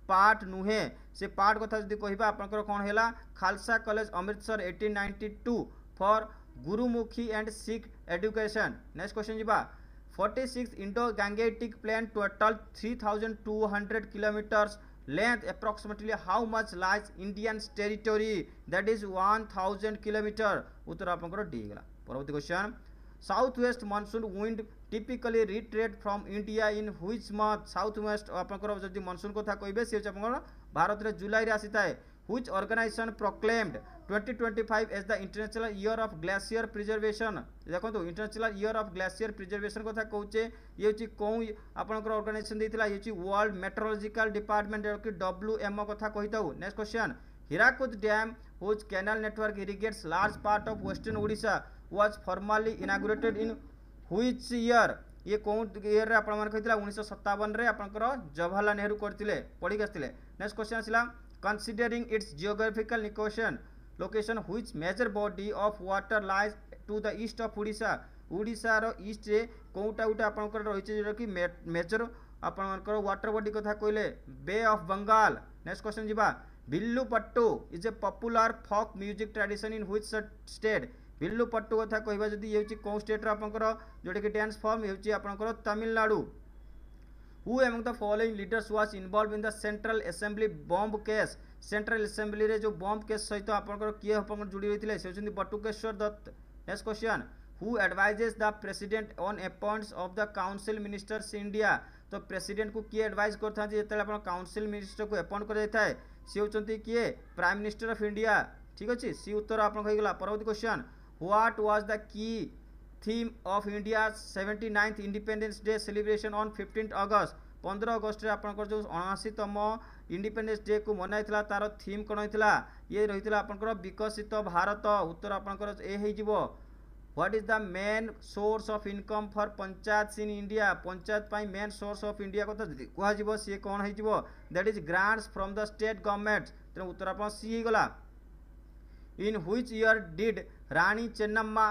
A: part नुहे से part कथा जदि कहबा आपनकर कोन हेला Khalsa college Amritsar 1892 for Gurmukhi and Sikh education. Next question जिबा 46 Indo gangetic plain total 3200 kilometres length approximately how much lies Indian's territory that is 1000 kilometer उत्तर आपनकर डी गेला। परवर्ती question south west monsoon wind typically retreat from India in which month south west आपनकर जदि monsoon कथा कहबे से आपनकर भारत रे जुलाई रे आसीताए which organization proclaimed 2025 as the international year of glacier preservation देखो तो international Year of glacier preservation कथा कहूचे ये होची कोन आपनकर ऑर्गेनाइजेशन देथिला ये होची वर्ल्ड मेट्रोलॉजिकल डिपार्टमेंट जो कि WMO कथा कहिताउ। Next question Hirakud dam which canal network irrigates large part of western Odisha was formally inaugurated in which year ये कोन ईयर रे आपन मान कहितला 1957 रे आपनकर जवाहरलाल नेहरू करथिले पढी गस्थिले। नेक्स्ट क्वेश्चन आसिला considering its geographical location which major body of water lies to the east of Odisha Odisha रो ईस्ट रे कोटा उटा आपनकर रहिছে जो कि मेजर आपनकर वाटर बॉडी कथा कहले bay of Bengal. Next question जिबा Villu Pattu is a popular folk music tradition in which state Villu Pattu कथा कहबा जदी येउची कोन स्टेट रो आपनकर जोटे कि डांस फॉर्म येउची आपनकर Tamil Nadu. Who among the following leaders was involved in the Central Assembly bomb case Central Assembly रे जो bomb case सहित आपनकर किए आपन जुड़ी रहिथिले से होचंदी Batukeshwar Dutt. Next question who advises the president on appointments of the council ministers in India तो प्रेसिडेंट को किए एडवाइस करथा जे जेतले आपन काउंसिल मिनिस्टर को अपॉइंट कर जायथाय से होचंती किए प्राइम मिनिस्टर ऑफ इंडिया। ठीक अछि सी उत्तर आपन कहि गेला। परवर्ती question what was the key theme of India 79th independence day celebration on 15th अगस्त 15 अगस्त रे आपनकर जो 79तम इंडिपेंडेंस डे को मनाइतला तार थीम कोन होइतला ये रहितला आपनकर विकसित भारत उत्तर आपनकर ए हे जिवो। What is the main source of income for panchayat in India panchayat pi main source of India कथा जदी कोहा जिवो से कोन हे जिवो that is grants from the state government तेन उत्तर आपन सी हे गला। In which year did Rani Chennamma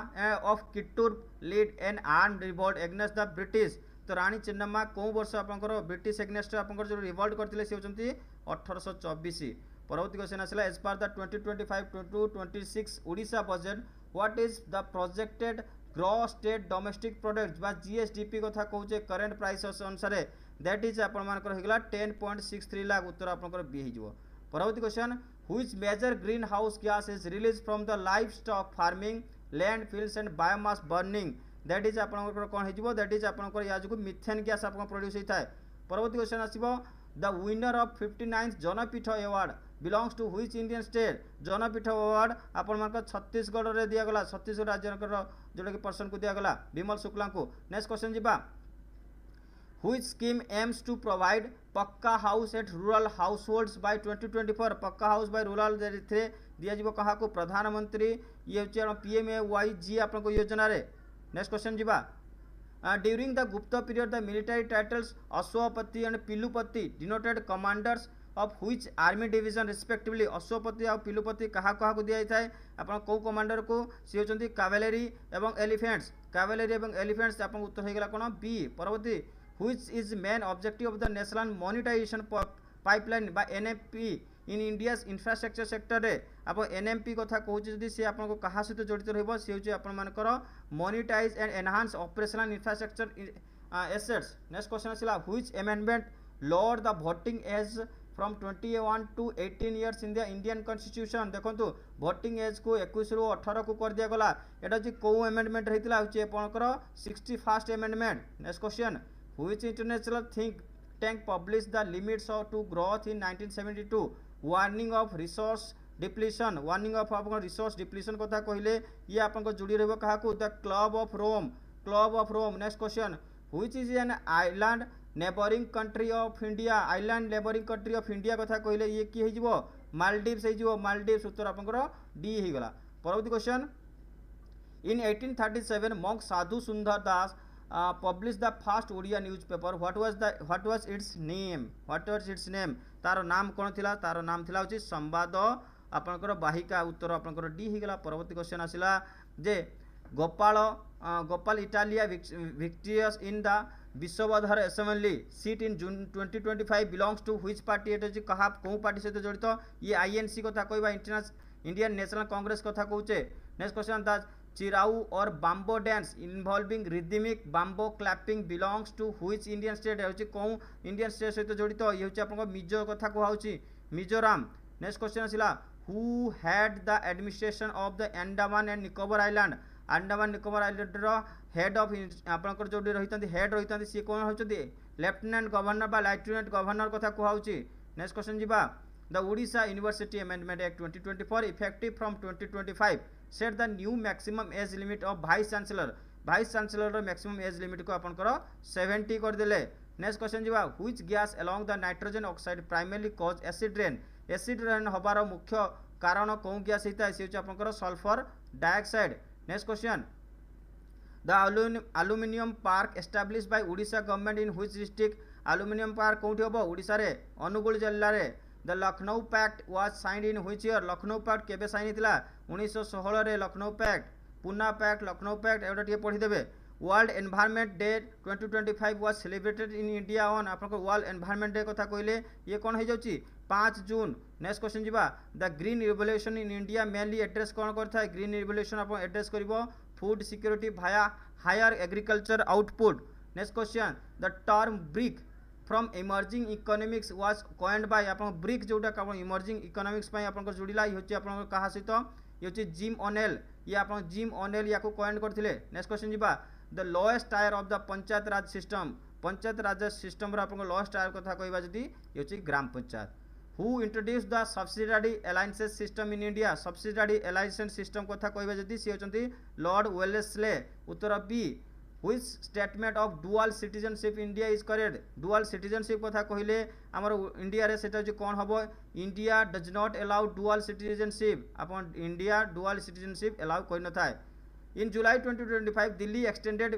A: of Kittur lead an armed revolt against the British तो रानी चेन्नम्मा को वर्ष आपनकर ब्रिटिश एगेंस्ट आपनकर जो रिवोल्ट करथिले से होचंती 1824। परवर्ती क्वेश्चन आसला as per the 2025-26 Odisha budget what is the projected gross state domestic product बा जीएसडीपी कथा कहूचे करंट प्राइस अनुसार दैट इज आपन मानकर हेगला 10.63 लाख उत्तर आपनकर बी हिजो। परवर्ती question which major greenhouse gas is released from the livestock farming landfills and biomass burning that is आपनकर कोन हिजबो that is आपनकर या जो मिथेन गैस आपन प्रोड्यूस होइथाय। परवर्ती क्वेश्चन आसीबो the winner of 59th Jnanpith award belongs to which Indian state Jnanpith award आपण छत्तीसगढ़ रे दिया गला छत्तीसगढ़ राज्य जोटा कि पर्सन को दिया गला विमल शुक्ला को। नेक्स्ट क्वेश्चन जीवा Which scheme aims to provide pucca house at rural households by 2024 pucca house by rural दिया जीव कहा को प्रधानमंत्री ये PMAYG आपन को योजना रे। नेक्स्ट क्वेश्चन जीवा during the Gupta period the military titles Ashvapati and Pilupati denoted commanders of which army division respectively Ashvapati और पिलुपति कहा कहा को दिया जाए आपन को कमांडर को सी होचंती कैवेलरी एवं एलिफेंट्स कैवेलरी एवं एलिफेंट्स आपन उत्तर हो गेला कोन बी। परवर्ती which is main objective of the national monetization pipeline by NMP in India's infrastructure sector रे आप NMP कथा कहूँ जदि से आपन को कहा सहित जड़ित रहिबो से होची आपन मानकर monetize and enhance operational infrastructure assets। next question आसिला which amendment lowered the voting age from 21 to 18 years in the Indian constitution। देखंतु voting age को 21 रु 18 को कर दिया गला एटा जे को amendment रहितला होची आपनकर 61st amendment। next question which international think tank published the limits to growth in 1972 warning of resource depletion warning of आपन resource depletion कथा कहले ये आपन को जुड़ी रहबो कहा को the club of Rome. Next question which is an island neighboring country of India island neighboring country of India कथा कहले ये की हे जिवो मालदीव्स हे जिवो मालदीव्स उत्तर आपन को डी हे गला। परवर्ती क्वेश्चन in 1837 monk साधु सुंदर दास published the first Odia newspaper what was its name तार नाम कौन थिला तार नाम थिला होची संवाद आपनकर बाहिका उत्तर आपनकर डी ही गला। परवर्ती क्वेश्चन आसिला जे Gopal Italia victorious in the Visavadar assembly seat in June 2025 belongs to which party एटा जे कहा को पार्टी सहित जड़ित ये INC कथा कहबा इंडियन नेशनल कांग्रेस कथा कहूचे। Next question the Cheraw or bamboo dance involving rhythmic bamboo clapping belongs to which Indian state होची को इंडियन स्टेट सहित जड़ित ये होची आपन मिजो कथा कहउची मिजोराम। नेक्स्ट क्वेश्चन आसिला who had the administration of the Andaman and Nicobar island रो हेड ऑफ आपन जोडी रहितंती हेड रहितंती सी कोन होचदी लेफ्टिनेंट गवर्नर बा लेफ्टिनेंट गवर्नर कथा कहउची। नेक्स्ट क्वेश्चन जीवा the Odisha university amendment act 2024 effective from 2025 set the new maximum age limit of vice chancellor रो maximum age limit को अपन करो 70 कर देले। नेक्स्ट क्वेश्चन जीवा which gas along the nitrogen oxide primarily cause acid rain होबार मुख्य कारण कौन गैस हिता से अपन करो sulphur dioxide. Next question the aluminium park established by Odisha government in which district aluminium park कोठी होबो ओडिसा रे अनुगुल जिल्ला रे। द Lucknow pact was signed in which year Lucknow pact केबे साइन हितला 1916 रे Lucknow pact Poona pact Lucknow pact एटा टिके पढी देबे। World environment day 2025 was celebrated in India on आपन को वर्ल्ड एनवायरनमेंट डे कथा कहले ये कोन हे जाउची 5 जून। नेक्स्ट क्वेश्चन जीवा the green revolution in India mainly address कोन करथा ग्रीन रिवोल्यूशन आपन एड्रेस करबो फूड सिक्योरिटी भाया higher agriculture output. Next question the term BRIC from emerging economics was coined by आपन ब्रिक जोटा आपन इमर्जिंग इकोनॉमिक्स पय आपन को जुड़िला इ होची आपन कहा सहित ये होची जिम ओनेल ये आपन जिम ओनेल याको कॉइन्ड करथिले। नेक्स्ट क्वेश्चन जीवा the lowest tier of the panchayat raj system रो आपन लोएस्ट टायर कथा कहबा जदी ये होची gram panchayat. Who introduce the subsidiary alliances system in India subsidiary alliances system कथा कहबा जदी से होचंती लॉर्ड वेलेस्ले उत्तर B. Which statement of dual citizenship India is correct dual citizenship कथा कहले हमर इंडिया रे सेटा जे कोन हबो India does not allow dual citizenship upon India dual citizenship allow कोइ न थाय। इन July 2025 Delhi extended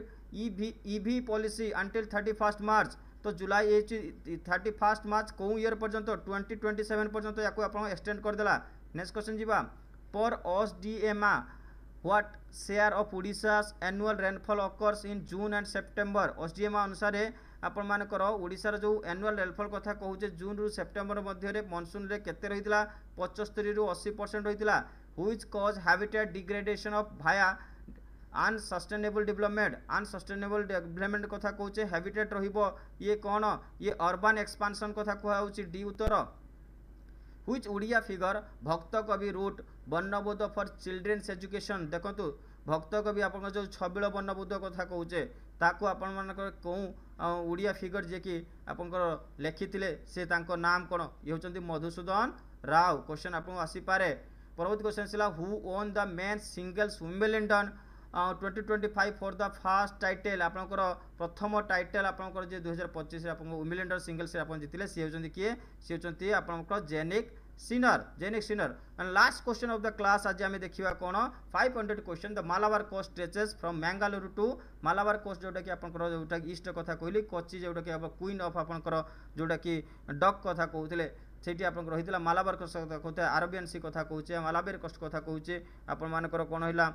A: EV policy until 31 मार्च तो जुलाई 31 मार्च को ईयर पर्यंत 2027 पर्यंत याको अपन एक्सटेंड कर देला। नेक्स्ट क्वेश्चन जीवा पर OSDMA what share of Odisha's annual rainfall occurs in June and September OSDMA अनुसार आपण मान करो ओडिसा जो एनुअल रेनफॉल कथा कहूचे जून रु सेप्टेम्बर मध्य रे मानसून रे केते रहितला 75 रु 80% रहितला। Which cause habitat degradation of भाया अनसस्टेनेबल डेवलपमेंट कथा कहूचे हैबिटेट रहिबो ये कोन ये अर्बन एक्सपांशन कथा कहउची डी उत्तर। Which Odia figure Bhakta Kabi wrote Varnabodha for children's education देखंतु भक्त कवि आपन जो छबिल वर्णबोध कथा कहूचे ताको आपण मानकर को ओडिया फिगर जे कि आपन लेखिथिले से तांको नाम कोन ये होचंती मधुसूदन राव क्वेश्चन आपको आसी पारे। परवर्ती क्वेश्चन छिला who won the main singles Wimbledon 2025 for the first title आपनकर प्रथम टाइटल आपनकर जे 2025 रे आपन विंबलडन सिंगल्स रे आपन जितिले सी होचंती किए सी होचंती आपनकर Jannik Sinner and last question of the class आज आम देखा कौन 500 question the Malabar coast stretches from Mangaluru to Malabar coast जोटा कि आपनकर जोटा ईस्ट कथा कहली कोची जोटा कि क्वीन ऑफ आपनकर जोटा कि डक कथा कहते सेठी आपन रही मालाबार कोस्ट कथा कहते अरेबियन सी कथा कहचे मालाबार कोस्ट कथा कहचे आपण मानकर कौन है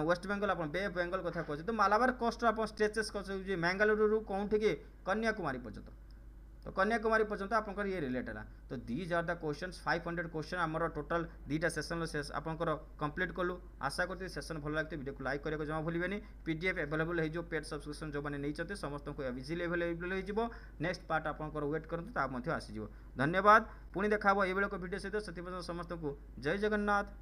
A: वेस्ट बेंगल आप बे ऑफ बेंगल कथा कहचे तो मालाबार कोस्ट आप स्ट्रेचेस कहते मैंगालुरु कौन कि कन्याकुमारी पर्यंत तो कन्याकुमारी पर्यंत आपंकर ये रिलेट है तो these are the questions 500 question आमर टोटल 2टा सेशन आपंकर कंप्लीट कलु आशा करते सेशन भल लगते वीडियो को लाइक करने जमा भूलें पीडीएफ अवेलेबल हो पेड सब्सक्रिप्शन जो मैंने नहीं समस्त को इजिली अवेलेबल हो नेक्स्ट पार्ट आपंकर वेट करूँ आसीज धन्यवाद पुणी देखा ये वीडियो सहित से समस्त को जय जगन्नाथ।